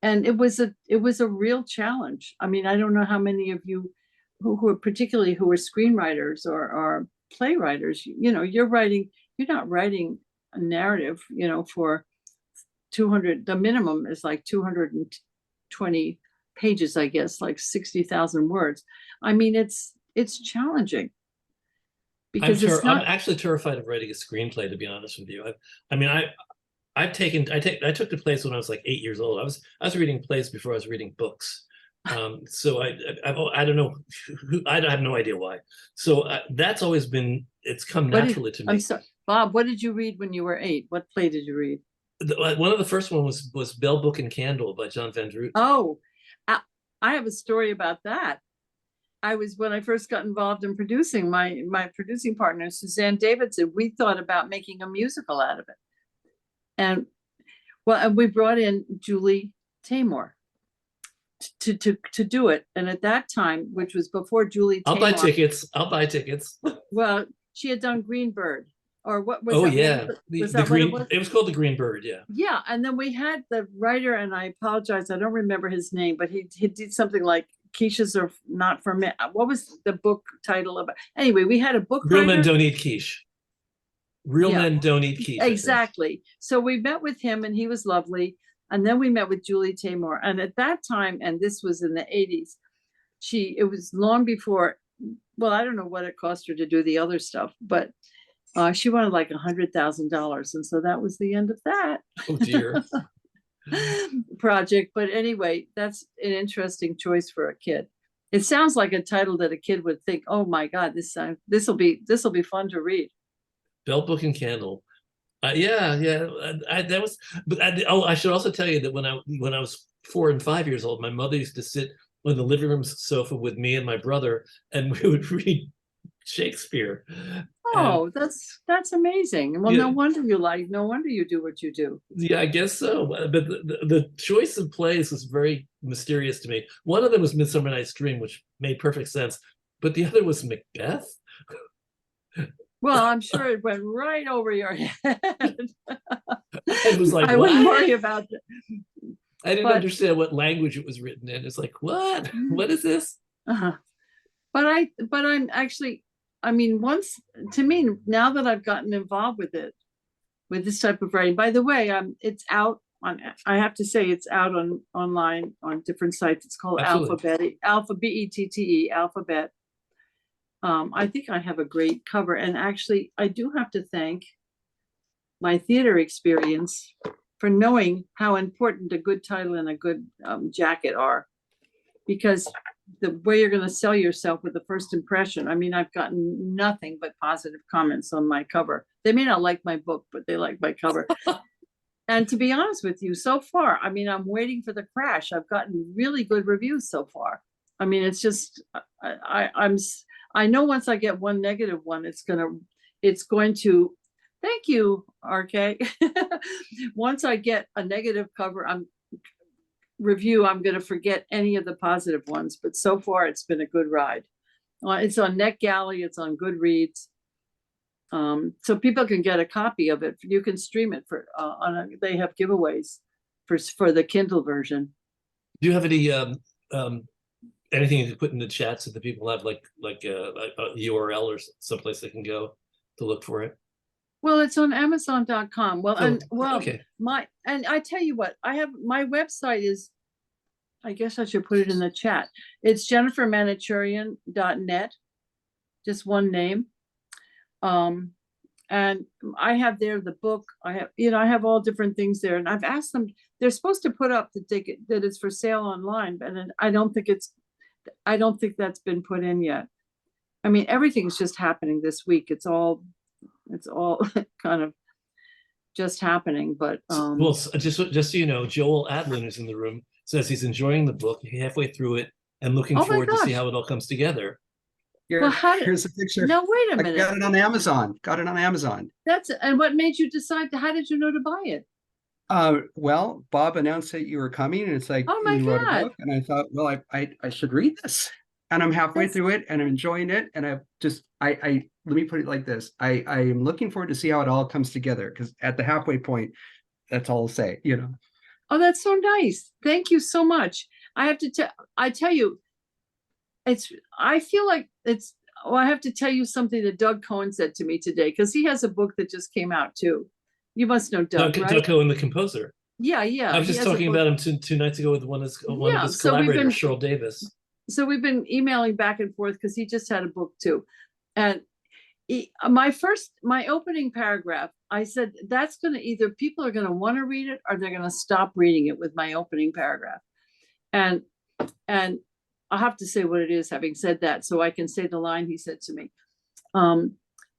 S2: it was a real challenge. I mean, I don't know how many of you who are particularly who are screenwriters or playwriters, you know, you're not writing a narrative, you know, for 200, the minimum is like 220 pages, I guess, like 60,000 words. I mean, it's challenging because
S1: I'm actually terrified of writing a screenplay, to be honest with you. I took the plays when I was like 8 years old. I was reading plays before I was reading books. So I don't know, I have no idea why. So that's always been, it's come naturally to me.
S2: I'm sorry, Bob, what did you read when you were 8? What play did you read?
S1: One of the first one was Bell, Book and Candle by John Van Druten.
S2: Oh, I have a story about that. When I first got involved in producing, my producing partner, Suzanne Davidson, we thought about making a musical out of it. And we brought in Julie Taymor to do it. And at that time, which was before Julie Taymor.
S1: I'll buy tickets.
S2: Well, she had done Greenbird. Or what was
S1: Oh,
S2: that?
S1: yeah. It was called The Green Bird, yeah.
S2: Yeah, and then we had the writer, and I apologize, I don't remember his name, but he did something like Quiches Are Not For Me. What was the book title about? Anyway, we had a book
S1: Real
S2: writer.
S1: Men Don't Eat Quiche. Men don't eat quiche.
S2: Exactly. So we met with him, and he was lovely. And then we met with Julie Taymor. And at that time, and this was in the 80s, it was long before, well, I don't know what it cost her to do the other stuff, but she wanted like $100,000. And so that was the end of that.
S1: Oh, dear.
S2: Project. But anyway, that's an interesting choice for a kid. It sounds like a title that a kid would think, oh my God, this will be fun to read.
S1: Bell, Book and Candle. Yeah. That was. But I should also tell you that when I was 4 and 5 years old, my mother used to sit on the living room sofa with me and my brother, and we would read Shakespeare.
S2: Oh, that's amazing. Well, yeah. No wonder you do what you do.
S1: Yeah, I guess so. But the choice of plays was very mysterious to me. One of them was Midsummer Night's Dream, which made perfect sense, but the other was Macbeth.
S2: Well, I'm sure it went right over your head.
S1: It was like,
S2: I wouldn't worry about it.
S1: I didn't understand what language it was written in. It's like, what? What is this?
S2: Uh-huh. But I'm actually, I mean, now that I've gotten involved with this type of writing, by the way, it's out on, I have to say it's out online on different sites. It's called Alpha Bette, Bette, Alpha Bette. I think I have a great cover. And actually, I do have to thank my theater experience for knowing how important a good title and a good jacket are. Because the way you're going to sell yourself with the first impression, I mean, I've gotten nothing but positive comments on my cover. They may not like my book, but they like my cover. And to be honest with you, so far, I mean, I'm waiting for the crash. I've gotten really good reviews so far. I mean, it's just, I know once I get one negative one, it's going to, thank you, RK. Once I get a negative cover, review, I'm going to forget any of the positive ones, but so far it's been a good ride. It's on NetGalley, it's on Goodreads. So people can get a copy of it. You can stream it for they have giveaways for the Kindle version.
S1: Do you have any anything you can put in the chat so that people have like a URL or someplace they can go to look for it?
S2: Well, it's on Amazon.com. Well,
S1: okay.
S2: And I tell you what, I have my website is, I guess I should put it in the chat. It's jennifermanocherian.net, just one name. And I have there the book. I have all different things there, and I've asked them. They're supposed to put up the ticket that it's for sale online, but I don't think that's been put in yet. I mean, everything's just happening this week. It's all kind of just happening. But
S1: well, just so you know, Joel Adlin is in the room. Says he's enjoying the book, halfway through it, and looking forward to see how it all comes together.
S3: Here's a picture.
S2: No, wait a minute.
S3: I got it on Amazon.
S2: And what made you decide how did you know to buy it?
S3: Well, Bob announced that you were coming, and it's like,
S2: oh my
S3: you
S2: God.
S3: wrote a book, and I thought, well, I should read this. And I'm halfway through it, and I'm enjoying it. And let me put it like this. I am looking forward to see how it all comes together, because at the halfway point, that's all I'll say,
S2: Oh, that's so nice. Thank you so much. I tell you, I feel like I have to tell you something that Doug Cohen said to me today, because he has a book that just came out too. You must know Doug, right?
S1: Doug Cohen, the composer.
S2: Yeah.
S1: I was just talking about him two nights ago with one of his collaborators, Cheryl Davis.
S2: So we've been emailing back and forth because he just had a book too. And my opening paragraph, I said, that's going to either people are going to want to read it or they're going to stop reading it with my opening paragraph. And I'll have to say what it is, having said that, so I can say the line he said to me.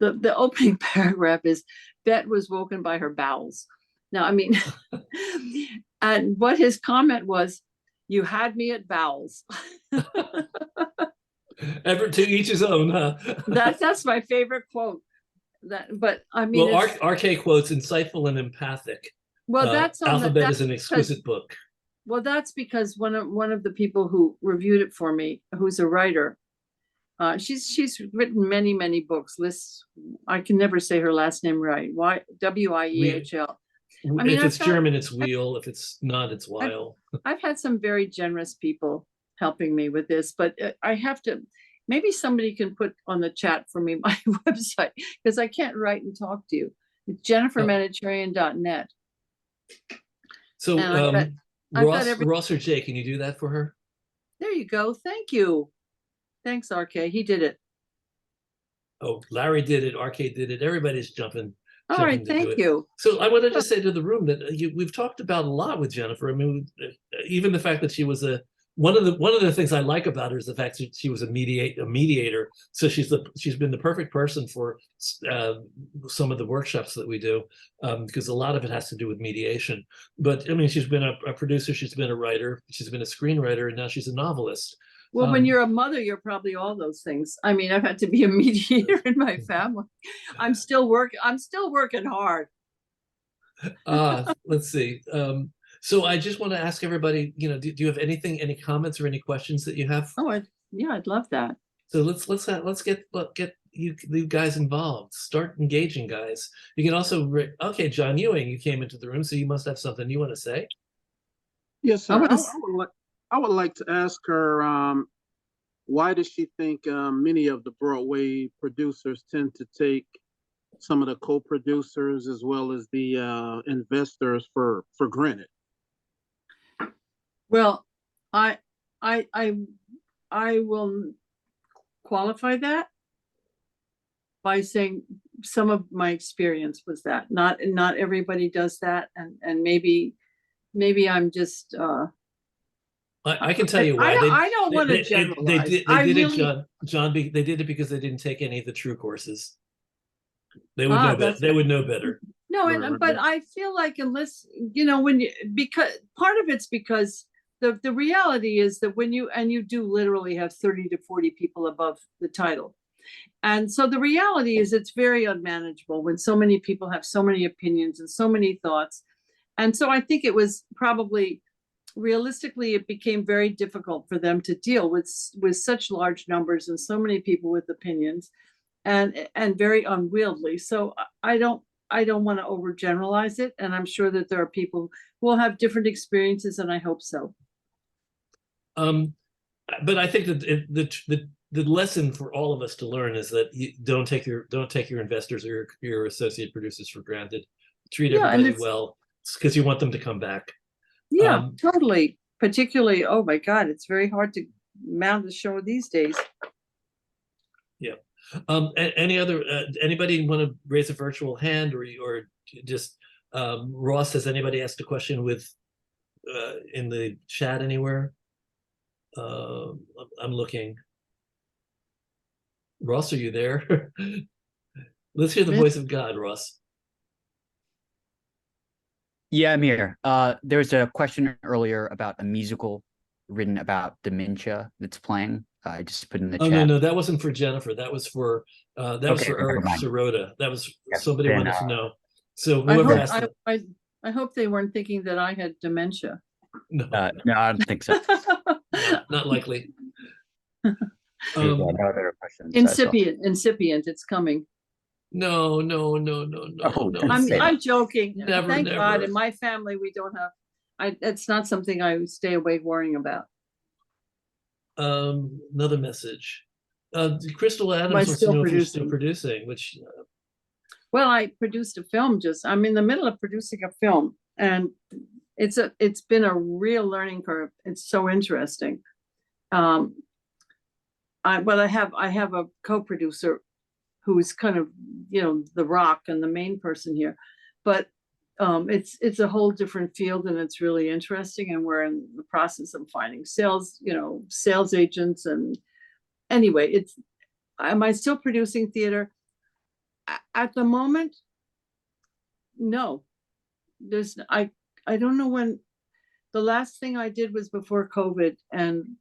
S2: The opening paragraph is, Bette was woken by her bowels. Now, I mean, and what his comment was, you had me at bowels.
S1: Ever to each his own, huh?
S2: That's my favorite quote. But I mean,
S1: well, RK quotes insightful and empathic.
S2: Well, that's on
S1: Alpha Bette is an exquisite book.
S2: Well, that's because one of the people who reviewed it for me, who's a writer, she's written many books. Lists, I can never say her last name right. Wiehl. I mean,
S1: if it's German, it's Wheel. If it's not, it's Weil.
S2: I've had some very generous people helping me with this, but I have to. Maybe somebody can put on the chat for me my website, because I can't write and talk to you. It's jennifermanocherian.net.
S1: So Ross or Jay, can you do that for her?
S2: There you go. Thank you. Thanks, RK. He did it.
S1: Oh, Larry did it. RK did it. Everybody's jumping.
S2: All right, thank you.
S1: So I wanted to say to the room that we've talked about a lot with Jennifer. I mean, even the fact that she was one of the things I like about her is the fact that she was a mediator. So she's been the perfect person for some of the workshops that we do, because a lot of it has to do with mediation. But I mean, she's been a producer, she's been a writer, she's been a screenwriter, and now she's a novelist.
S2: Well, when you're a mother, you're probably all those things. I mean, I've had to be a mediator in my family. I'm still working hard.
S1: Let's see. So I just want to ask everybody, do you have any comments or any questions that you have?
S2: Oh, I'd love that.
S1: So let's get you guys involved. Start engaging, guys. You can also, okay, John Ewing, you came into the room, so you must have something you want to say.
S4: Yes, sir. I would like to ask her, why does she think many of the Broadway producers tend to take some of the co-producers as well as the investors for granted?
S2: Well, I will qualify that. by saying some of my experience was that not everybody does that, and maybe I'm just
S1: I can tell you why.
S2: I don't want to generalize.
S1: They did it, John. They did it because they didn't take any of the TRU courses. They would know better. They would know better.
S2: No, but I feel like unless because part of it's because the reality is that when you do literally have 30 to 40 people above the title. And so the reality is it's very unmanageable when so many people have so many opinions and so many thoughts. And so I think it was probably realistically, it became very difficult for them to deal with such large numbers and so many people with opinions and very unwieldy. So I don't want to overgeneralize it. And I'm sure that there are people who will have different experiences, and I hope so.
S1: But I think that the lesson for all of us to learn is that you don't take your investors or your associate producers for granted. Treat everybody well, because you want them to come back.
S2: Yeah, totally. Particularly, oh my God, it's very hard to mount a show these days.
S1: Yeah. Anybody want to raise a virtual hand, or just Ross? Has anybody asked a question with in the chat anywhere? I'm looking. Ross, are you there? Let's hear the voice of God, Ross.
S5: Yeah, I'm here. There was a question earlier about a musical written about dementia that's playing. I just put in the chat.
S1: No, that wasn't for Jennifer. That was for was for Eric Sirota. That was somebody wanted to know. So whoever asked it.
S2: I hope they weren't thinking that I had dementia.
S5: No, I don't think so.
S1: Not likely.
S5: No other questions.
S2: Incipient. It's coming.
S1: No.
S2: I'm joking.
S1: Never.
S2: God, in my family we don't have. It's not something I stay awake worrying about.
S1: Another message. Crystal Adams wants to know if you're still producing, which.
S2: Well, I produced a film. I'm in the middle of producing a film, and it's been a real learning curve. It's so interesting. I have a co-producer who's kind of the rock and the main person here, but it's a whole different field, and it's really interesting, and we're in the process of finding sales agents. And anyway, am I still producing theater at the moment? No, I don't know when. The last thing I did was before COVID, and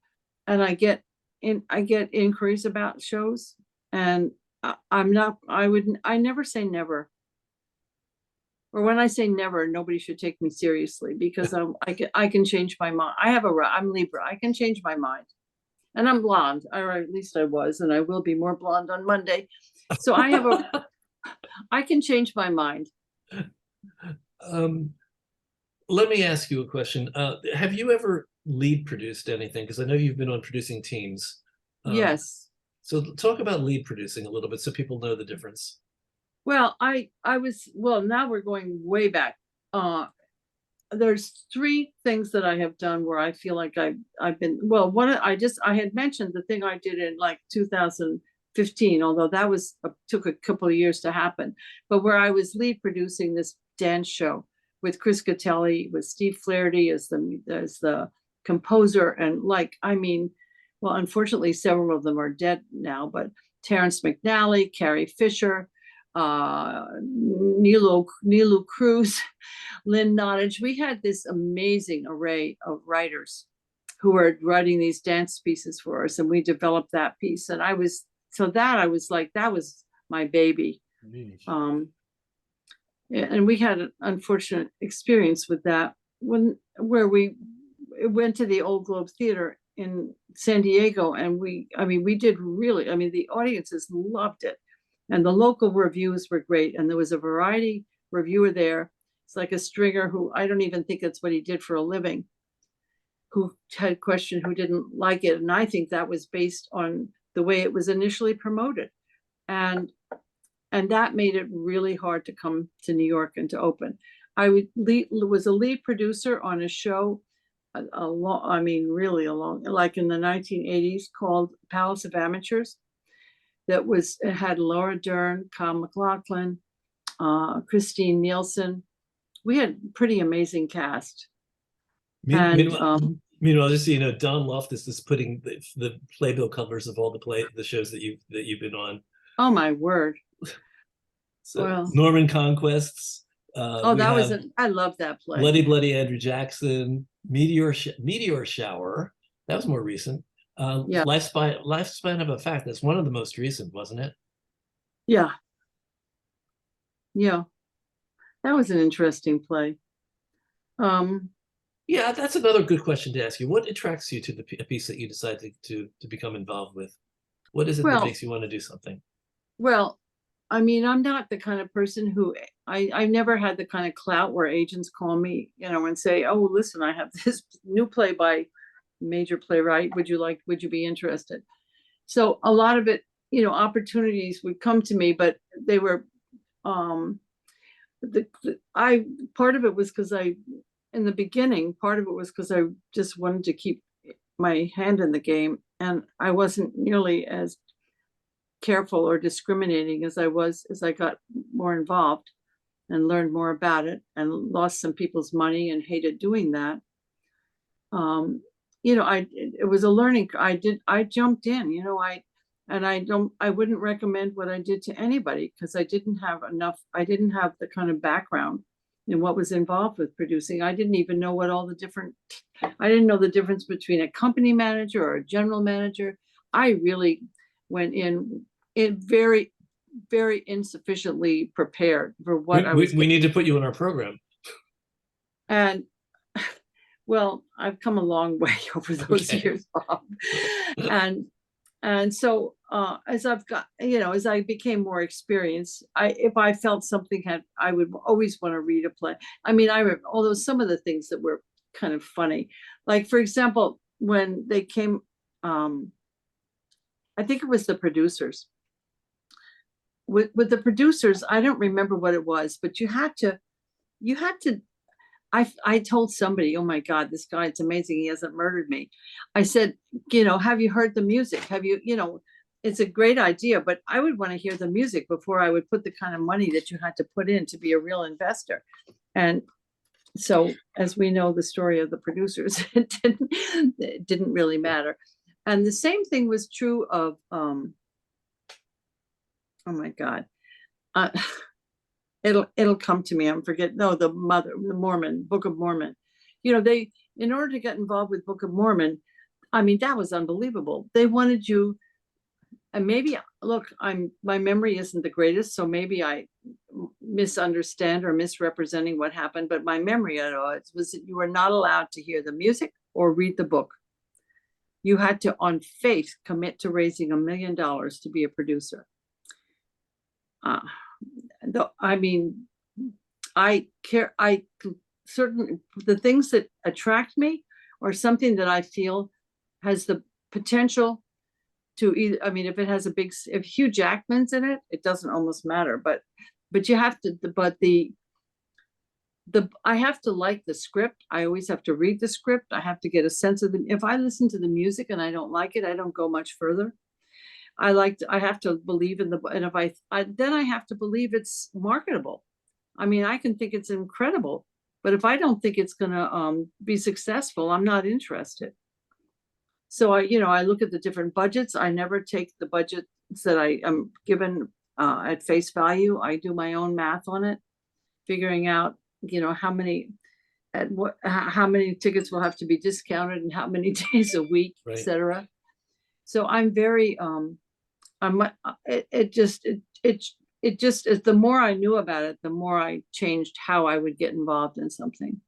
S2: I get inquiries about shows, and I never say never. Or when I say never, nobody should take me seriously, because I can change my mind. I'm Libra. I can change my mind, and I'm blonde, or at least I was, and I will be more blonde on Monday. So I can change my mind.
S1: Let me ask you a question. Have you ever lead produced anything? Because I know you've been on producing teams.
S2: Yes.
S1: So talk about lead producing a little bit so people know the difference.
S2: Well, now we're going way back. There's three things that I have done where I feel like I've been, well, I had mentioned the thing I did in like 2015, although that took a couple of years to happen, but where I was lead producing this dance show with Chris Catelli, with Steve Flaherty as the composer, and well, unfortunately, several of them are dead now, but Terrence McNally, Carrie Fisher, Nilu Cruz, Lynn Nottage. We had this amazing array of writers who were writing these dance pieces for us, and we developed that piece. And I was like, that was my baby. And we had an unfortunate experience with that where we went to the Old Globe Theater in San Diego, and we did really, the audiences loved it, and the local reviews were great, and there was a variety reviewer there. It's like a stringer who, I don't even think that's what he did for a living, who had questioned, who didn't like it, and I think that was based on the way it was initially promoted, and that made it really hard to come to New York and to open. I was a lead producer on a show really a long, like in the 1980s, called Palace of Amateurs, that was, it had Laura Dern, Kyle MacLachlan, Christine Nielsen. We had a pretty amazing cast.
S1: Meanwhile, just so you know, Don Loftus is putting the playbill covers of all the shows that you've been on.
S2: Oh my word!
S1: So
S2: Well,
S1: Norman Conquests.
S2: I love that play.
S1: Bloody Andrew Jackson, Meteor Shower. That was more recent.
S2: Yeah.
S1: Lifespan of a Fact. That's one of the most recent, wasn't it?
S2: Yeah. Yeah. That was an interesting play.
S1: Yeah, that's another good question to ask you. What attracts you to the piece that you decide to become involved with? What is it that makes you want to do something?
S2: Well, I mean, I'm not the kind of person who I never had the kind of clout where agents call me, and say, "Oh, listen, I have this new play by major playwright. Would you be interested?" So a lot of it, opportunities would come to me, but they were, part of it was because in the beginning, part of it was because I just wanted to keep my hand in the game, and I wasn't nearly as careful or discriminating as I was as I got more involved and learned more about it and lost some people's money and hated doing that. It was a learning. I jumped in, I wouldn't recommend what I did to anybody because I didn't have the kind of background in what was involved with producing. I didn't even know I didn't know the difference between a company manager or a general manager. I really went in very, very insufficiently prepared for what
S1: we need to put you in our program.
S2: And well, I've come a long way over those years, Bob. And so as I became more experienced, if I felt something I would always want to read a play. I mean, although some of the things that were kind of funny, like for example, when they came, I think it was the producers. With the producers, I don't remember what it was, but you had to. I told somebody, "Oh my God, this guy, it's amazing. He hasn't murdered me." I said, "Have you heard the music? Have you, it's a great idea, but I would want to hear the music before I would put the kind of money that you had to put in to be a real investor." And so, as we know, the story of the producers, it didn't really matter. And the same thing was true of, oh my God. It'll come to me. I'm forgetting. No, the Mormon, Book of Mormon. In order to get involved with Book of Mormon, I mean, that was unbelievable. They wanted you, and maybe, look, my memory isn't the greatest, so maybe I misunderstand or misrepresenting what happened, but my memory at all was that you were not allowed to hear the music or read the book. You had to, on faith, commit to raising $1 million to be a producer. I mean, certainly the things that attract me or something that I feel has the potential to either, I mean, if Hugh Jackman's in it, it doesn't almost matter, but you have to, I have to like the script. I always have to read the script. I have to get a sense of if I listen to the music and I don't like it, I don't go much further. I have to believe in and if then I have to believe it's marketable. I mean, I can think it's incredible, but if I don't think it's going to be successful, I'm not interested. So I look at the different budgets. I never take the budgets that I am given at face value. I do my own math on it, figuring out, how many tickets will have to be discounted and how many days a week, right, etc. So I'm very, it just, the more I knew about it, the more I changed how I would get involved in something.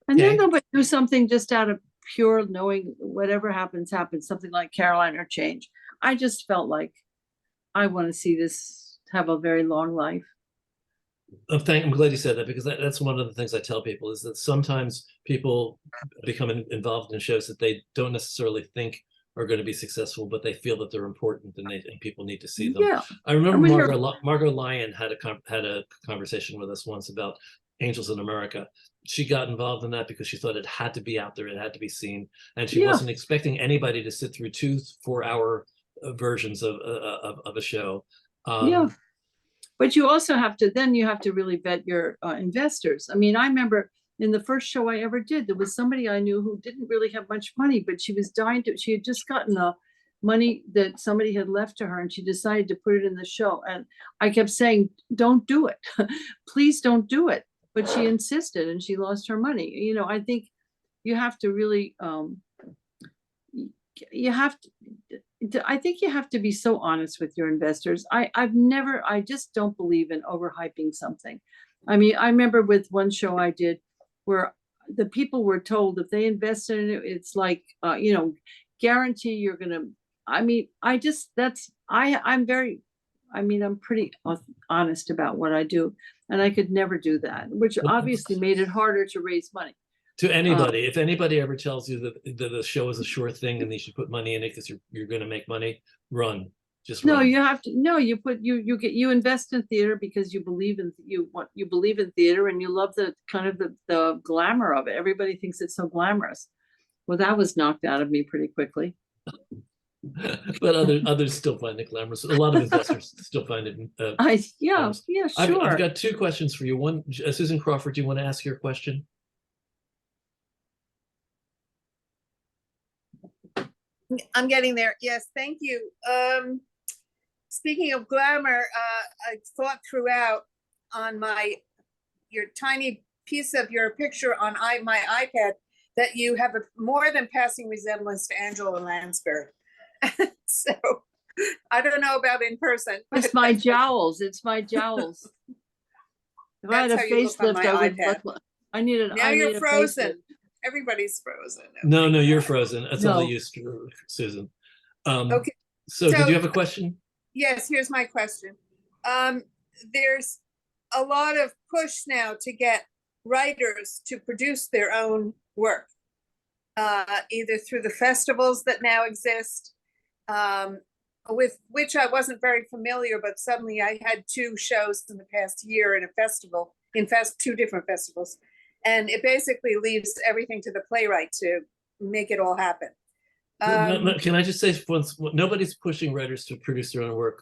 S2: And then nobody do something just out of pure knowing whatever happens, something like Caroline or Change. I just felt like I want to see this have a very long life.
S1: I'm glad you said that, because that's one of the things I tell people is that sometimes people become involved in shows that they don't necessarily think are going to be successful, but they feel that they're important and people need to see them.
S2: Yeah.
S1: I remember Margot Lyon had a conversation with us once about Angels in America. She got involved in that because she thought it had to be out there, it had to be seen, and she wasn't expecting anybody to sit through 2 4-hour versions of a show.
S2: Yeah. But you also have to, then you have to really vet your investors. I mean, I remember in the first show I ever did, there was somebody I knew who didn't really have much money, but she was dying to, she had just gotten the money that somebody had left to her, and she decided to put it in the show. And I kept saying, don't do it. Please don't do it. But she insisted, and she lost her money. You know, I think you have to really, you have to, I think you have to be so honest with your investors. I just don't believe in overhyping something. I mean, I remember with one show I did where the people were told if they invested in it, it's like, you know, guarantee you're going to, I mean, I just, that's, I'm very, I mean, I'm pretty honest about what I do, and I could never do that, which obviously made it harder to raise money.
S1: To anybody, if anybody ever tells you that the show is a sure thing and they should put money in it because you're going to make money, run. Just
S2: no,
S1: run.
S2: you have to. No, you put you invest in theater because you believe in you believe in theater, and you love the kind of the glamour of it. Everybody thinks it's so glamorous. Well, that was knocked out of me pretty quickly.
S1: But others still find it glamorous. A lot of investors still find it.
S2: Yeah, sure.
S1: I've got two questions for you. One, Susan Crawford, do you want to ask your question?
S6: I'm getting there. Yes, thank you. Speaking of glamour, I thought throughout on your tiny piece of your picture on my iPad that you have a more than passing resemblance to Angela Lansbury. So I don't know about in person.
S2: It's my jowls. It's my jowls. If I had a facelift, I would look. I need an.
S6: Now you're frozen. Everybody's frozen.
S1: No, you're frozen. That's all
S2: No.
S1: I used, Susan.
S6: Okay.
S1: So did you have a question?
S6: Yes, here's my question. There's a lot of push now to get writers to produce their own work, either through the festivals that now exist, with which I wasn't very familiar, but suddenly I had 2 shows in the past year in a festival, 2 different festivals. And it basically leaves everything to the playwright to make it all happen.
S1: Can I just say, nobody's pushing writers to produce their own work.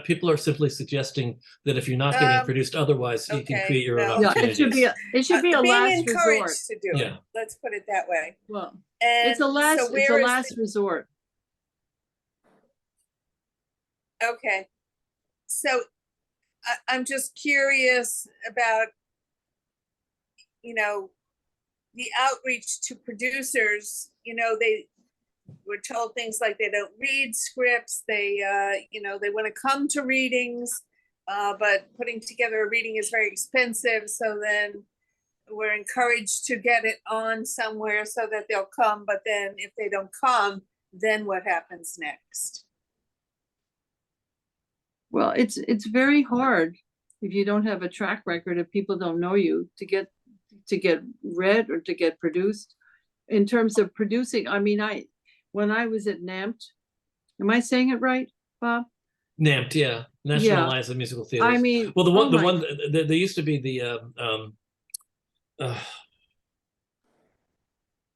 S1: People are simply suggesting that if you're not getting produced otherwise, you can create your own opportunities.
S2: It should be a
S6: being
S2: last
S6: encouraged
S2: resort.
S6: to do it. Let's put it that way.
S2: Well,
S6: And
S2: it's a last resort.
S6: Okay. So I'm just curious about, you know, the outreach to producers. You know, they were told things like they don't read scripts. They, you know, they want to come to readings, but putting together a reading is very expensive. So then we're encouraged to get it on somewhere so that they'll come. But then if they don't come, then what happens next?
S2: Well, it's very hard if you don't have a track record, if people don't know you, to get read or to get produced. In terms of producing, I mean, when I was at NAMT, am I saying it right, Bob?
S1: NAMT, yeah, National Alliance of Musical Theaters.
S2: I mean,
S1: well, there used to be the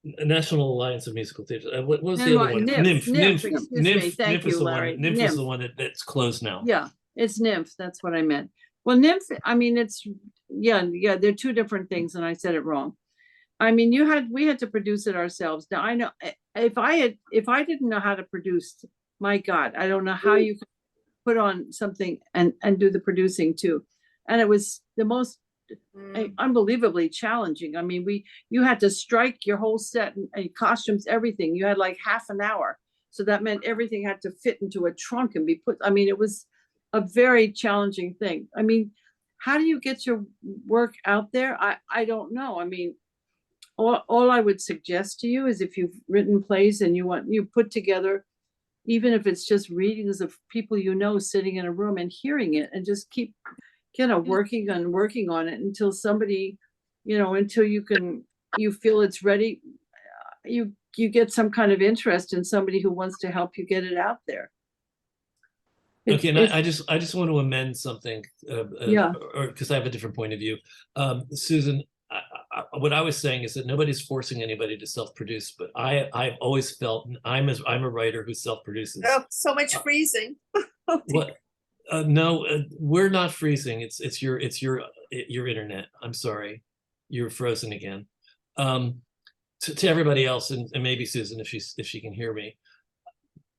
S1: National Alliance of Musical Theaters. What was the other one?
S2: NYMF.
S1: NYMF is the one. NYMF is the one that's closed now.
S2: Yeah, it's NYMF. That's what I meant. Well, NYMF, I mean, it's they're 2 different things, and I said it wrong. I mean, we had to produce it ourselves. Now I know if I didn't know how to produce, my God, I don't know how you could put on something and do the producing too. And it was the most unbelievably challenging. I mean, you had to strike your whole set and costumes, everything. You had like half an hour. So that meant everything had to fit into a trunk and be put. I mean, it was a very challenging thing. I mean, how do you get your work out there? I don't know. I mean, all I would suggest to you is if you've written plays and you put together, even if it's just readings of people you know sitting in a room and hearing it, and just keep, you know, working on it until somebody, you know, until you feel it's ready. You get some kind of interest in somebody who wants to help you get it out there.
S1: Okay, and I just want to amend something, or because I have a different point of view. Susan, what I was saying is that nobody's forcing anybody to self-produce, but I've always felt, and I'm a writer who self-produces.
S6: Oh, so much freezing.
S1: What? No, we're not freezing. It's your internet. I'm sorry, you're frozen again. To everybody else, and maybe Susan, if she can hear me,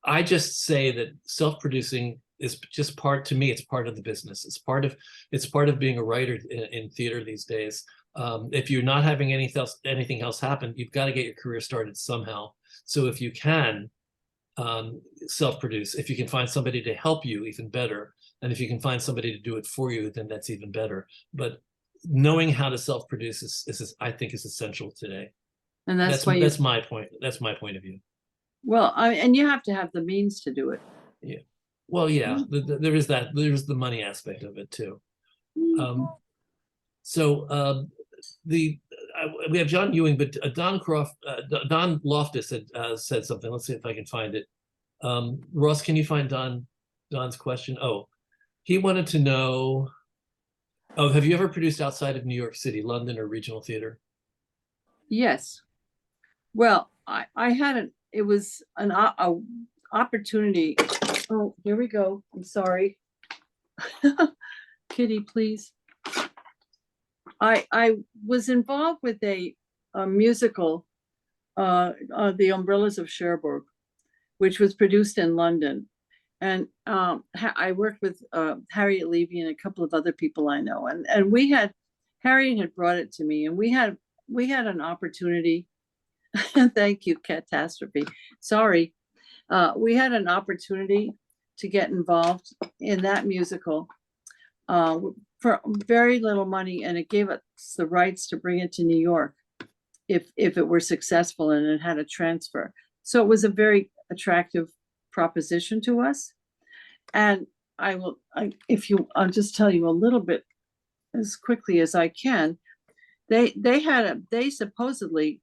S1: I just say that self-producing is just part, to me, it's part of the business. It's part of being a writer in theater these days. If you're not having anything else happen, you've got to get your career started somehow. So if you can self-produce, if you can find somebody to help you, even better. And if you can find somebody to do it for you, then that's even better. But knowing how to self-produce is I think is essential today.
S2: And that's why
S1: that's my point. That's my point of view.
S2: well, and you have to have the means to do it.
S1: Yeah. Well, yeah, there is that. There's the money aspect of it too. We have John Ewing, but Don Loftus had said something. Let's see if I can find it. Ross, can you find Don's question? Oh, he wanted to know, have you ever produced outside of New York City, London, or regional theater?
S2: Yes. Well, I had it was an opportunity. Oh, here we go. I'm sorry. Kitty, please. I was involved with a musical, The Umbrellas of Cherbourg, which was produced in London. And I worked with Harriet Levy and a couple of other people I know. And Harriet had brought it to me, and we had an opportunity. Thank you, Catastrophe. Sorry. We had an opportunity to get involved in that musical for very little money, and it gave us the rights to bring it to New York if it were successful and it had a transfer. So it was a very attractive proposition to us. And I'll just tell you a little bit as quickly as I can. They supposedly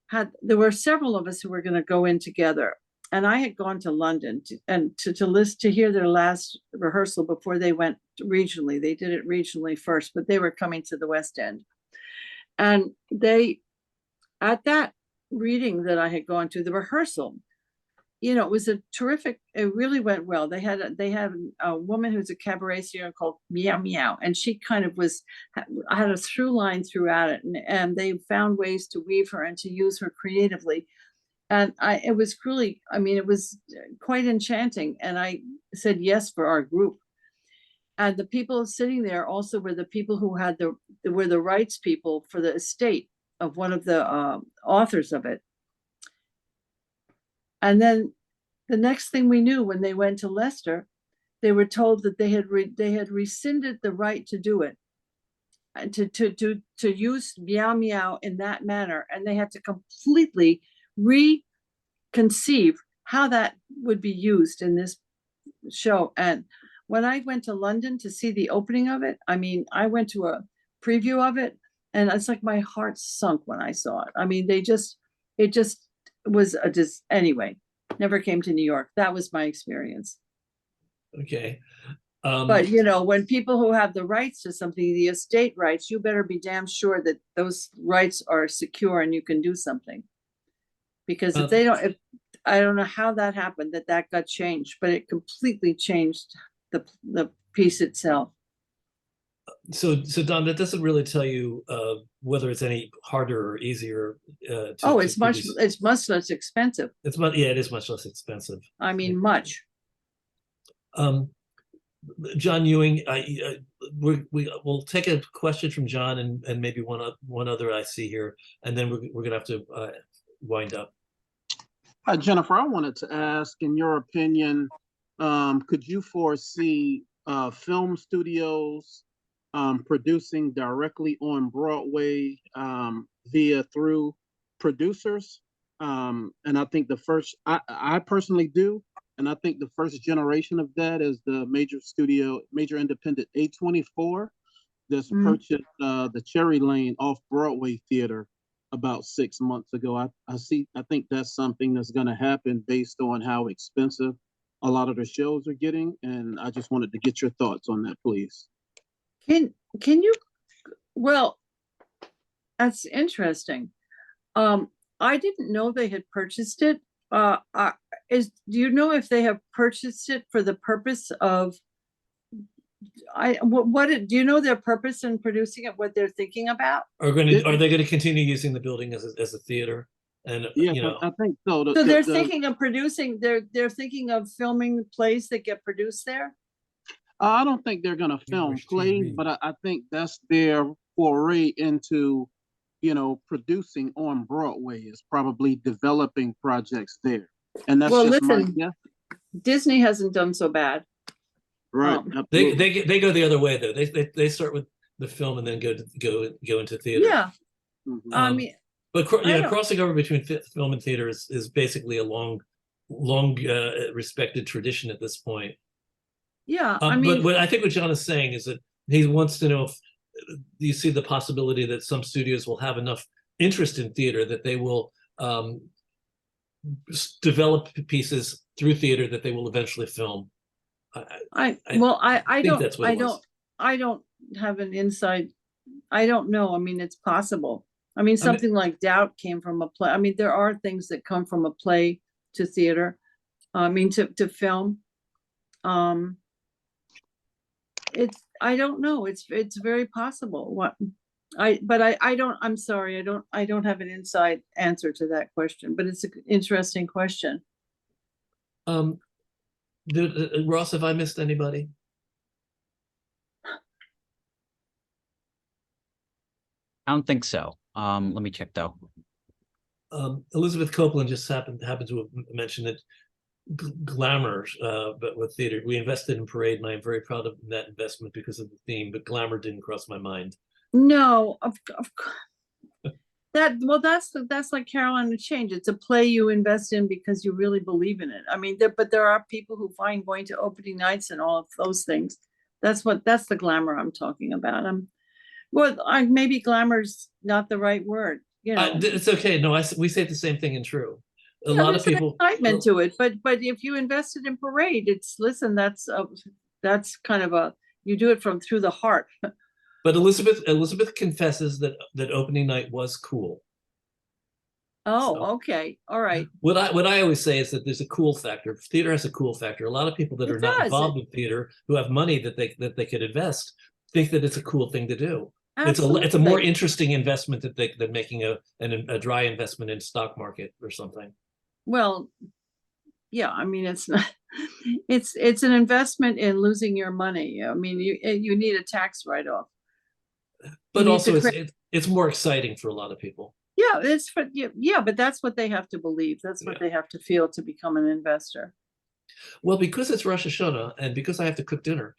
S2: had, there were several of us who were going to go in together. And I had gone to London to hear their last rehearsal before they went regionally. They did it regionally first, but they were coming to the West End. And at that reading that I had gone to, the rehearsal, it was it really went well. They had a woman who's a cabaret singer called Meow Meow, and she kind of had a through line throughout it, and they found ways to weave her and to use her creatively. And it was really, it was quite enchanting. And I said yes for our group. And the people sitting there also were the people who were the rights people for the estate of one of the authors of it. And then the next thing we knew, when they went to Leicester, they were told that they had rescinded the right to do it, and to use Meow Meow in that manner, and they had to completely reconceive how that would be used in this show. And when I went to London to see the opening of it, I went to a preview of it, and it's like my heart sunk when I saw it. It just was anyway, never came to New York. That was my experience.
S1: Okay.
S2: But when people who have the rights to something, the estate rights, you better be damn sure that those rights are secure and you can do something. Because if they don't, I don't know how that happened, that got changed, but it completely changed the piece itself.
S1: So Don, that doesn't really tell you whether it's any harder or easier.
S2: It's much less expensive.
S1: It is much less expensive.
S2: Much.
S1: John Ewing, we'll take a question from John and maybe one other I see here, and then we're gonna have to wind up.
S4: Jennifer, I wanted to ask, in your opinion, could you foresee film studios producing directly on Broadway through producers? And I think I personally do. And I think the first generation of that is the major independent A24 that's purchased the Cherry Lane off-Broadway theater about 6 months ago. I think that's something that's going to happen based on how expensive a lot of the shows are getting. And I just wanted to get your thoughts on that, please.
S2: Can you, well, That's interesting. I didn't know they had purchased it. Do you know if they have purchased it for the purpose of, do you know their purpose in producing it, what they're thinking about?
S1: Are they going to continue using the building as a theater? And
S4: Yes, I think so.
S2: So they're thinking of producing, they're thinking of filming plays that get produced there?
S4: I don't think they're going to film plays, but I think that's their foray into, producing on Broadway, is probably developing projects there. And that's
S2: Well,
S4: just
S2: listen, Disney hasn't done so bad.
S4: right.
S1: They go the other way though. They start with the film and then go into theater.
S2: Yeah.
S4: Mhm.
S2: I mean,
S1: but crossing over between film and theater is basically a long respected tradition at this point.
S2: yeah, I mean,
S1: but I think what John is saying is that he wants to know if you see the possibility that some studios will have enough interest in theater that they will develop pieces through theater that they will eventually film.
S2: I don't have an inside. I don't know. I mean, it's possible. I mean, something like Doubt came from a play. I mean, there are things that come from a play to theater. I mean, to film. I don't know. It's very possible. I'm sorry. I don't have an inside answer to that question, but it's an interesting question.
S1: Ross, have I missed anybody?
S5: I don't think so. Let me check though.
S1: Elizabeth Copeland just happened to have mentioned it. Glamour, but with theater, we invested in Parade, and I'm very proud of that investment because of the theme. But glamour didn't cross my mind.
S2: No, that's like Carolina Change. It's a play you invest in because you really believe in it. I mean, but there are people who find going to opening nights and all of those things. That's the glamour I'm talking about. Maybe glamour's not the right word.
S1: It's okay. No, we say the same thing in TRU. A
S2: Yeah,
S1: lot of people
S2: excitement to it, but if you invested in Parade, that's kind of you do it from through the heart.
S1: But Elizabeth confesses that opening night was cool.
S2: Oh,
S1: So,
S2: okay, all right.
S1: What I always say is that there's a cool factor. Theater has a cool factor. A lot of people that are not involved in theater, who have money that they could invest, think that it's a cool thing to do.
S2: Absolutely.
S1: It's a more interesting investment than making a dry investment in stock market or something.
S2: Well, yeah, I mean, it's not, it's an investment in losing your money. I mean, you need a tax write-off.
S1: But also it's more exciting for a lot of people.
S2: Yeah, but that's what they have to believe. That's what they have to feel to become an investor.
S1: Well, because it's Rosh Hashanah and because I have to cook dinner,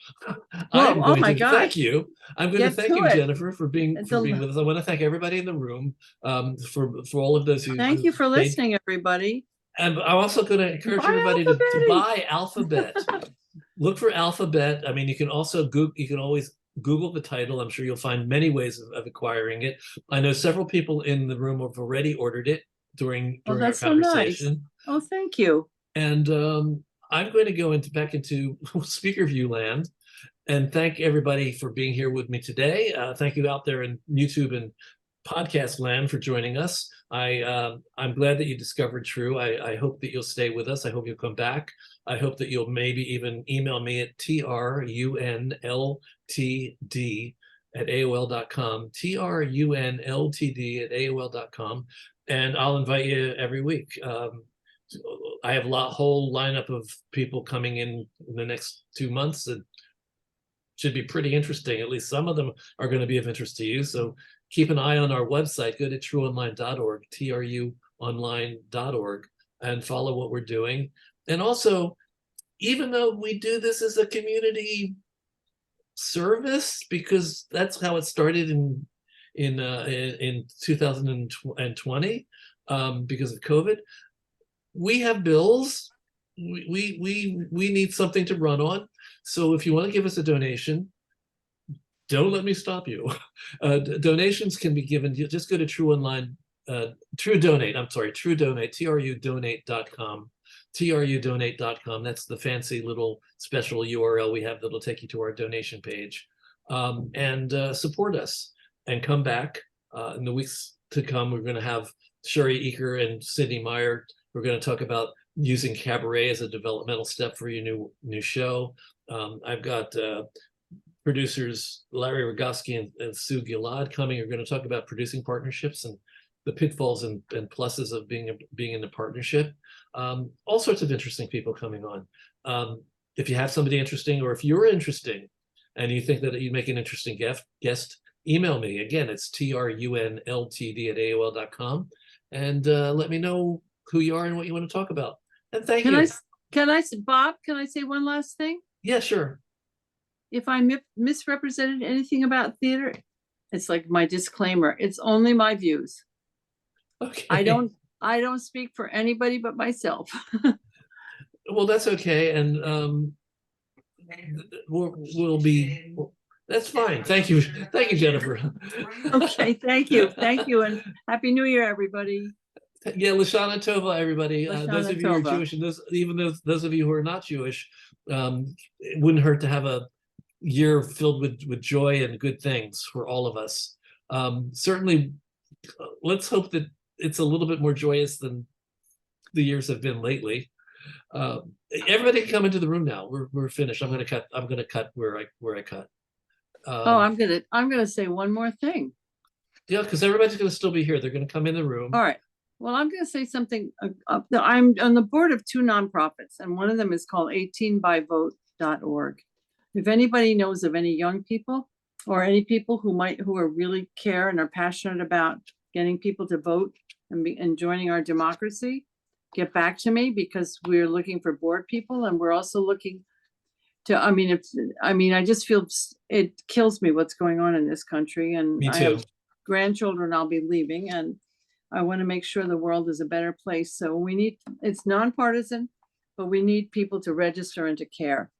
S2: I'm going to
S1: thank you. I'm going to thank you, Jennifer, for being with us. I want to thank everybody in the room for all of those who
S2: thank you for listening, everybody.
S1: And I'm also going to encourage everybody to buy Alpha Bette. Look for Alpha Bette. I mean, you can also always Google the title. I'm sure you'll find many ways of acquiring it. I know several people in the room have already ordered it during our conversation.
S2: So nice. Oh, thank you.
S1: And I'm going to go back into speaker view land and thank everybody for being here with me today. Thank you out there in YouTube and podcast land for joining us. I'm glad that you discovered TRU. I hope that you'll stay with us. I hope you'll come back. I hope that you'll maybe even email me at trunltd@aol.com, trunltd@aol.com, and I'll invite you every week. I have a whole lineup of people coming in the next 2 months that should be pretty interesting. At least some of them are going to be of interest to you. So keep an eye on our website. Go to truonline.org, truonline.org, and follow what we're doing. And also, even though we do this as a community service, because that's how it started in 2020, because of COVID, we have bills. We need something to run on. So if you want to give us a donation, don't let me stop you. Donations can be given. Just go to TRU Online, TRU Donate. I'm sorry, TRU Donate, trudonate.com, trudonate.com. That's the fancy little special URL we have that'll take you to our donation page. And support us and come back In the weeks to come, we're going to have Sherry Eaker and Sydney Meyer. We're going to talk about using cabaret as a developmental step for your new show. I've got producers Larry Rogoski and Sue Gilad coming. Are going to talk about producing partnerships and the pitfalls and pluses of being in a partnership. All sorts of interesting people coming on. If you have somebody interesting, or if you're interesting and you think that you'd make an interesting guest, email me. Again, it's trunltd@aol.com, and let me know who you are and what you want to talk about. And thank you.
S2: Bob, can I say one last thing?
S1: Yeah, sure.
S2: If I misrepresented anything about theater, it's like my disclaimer. It's only my views.
S1: Okay.
S2: I don't speak for anybody but myself.
S1: Well, that's okay, and we'll be. That's fine. Thank you, Jennifer.
S2: Okay, thank you, and Happy New Year, everybody.
S1: Yeah, Lashana Tova, everybody. Those of you who are
S2: Tova.
S1: Jewish, and even those of you who are not Jewish, it wouldn't hurt to have a year filled with joy and good things for all of us. Certainly, let's hope that it's a little bit more joyous than the years have been lately. Everybody can come into the room now. We're finished. I'm gonna cut where I cut.
S2: I'm gonna say one more thing.
S1: Yeah, because everybody's gonna still be here. They're gonna come in the room.
S2: All right. Well, I'm gonna say something. I'm on the board of 2 nonprofits, and one of them is called 18byvote.org. If anybody knows of any young people or any people who are really care and are passionate about getting people to vote and joining our democracy, get back to me, because we're looking for board people, and we're also looking to, I just feel it kills me what's going on in this country, and
S1: Me
S2: I
S1: too.
S2: have grandchildren I'll be leaving, and I want to make sure the world is a better place. So it's nonpartisan, but we need people to register and to care.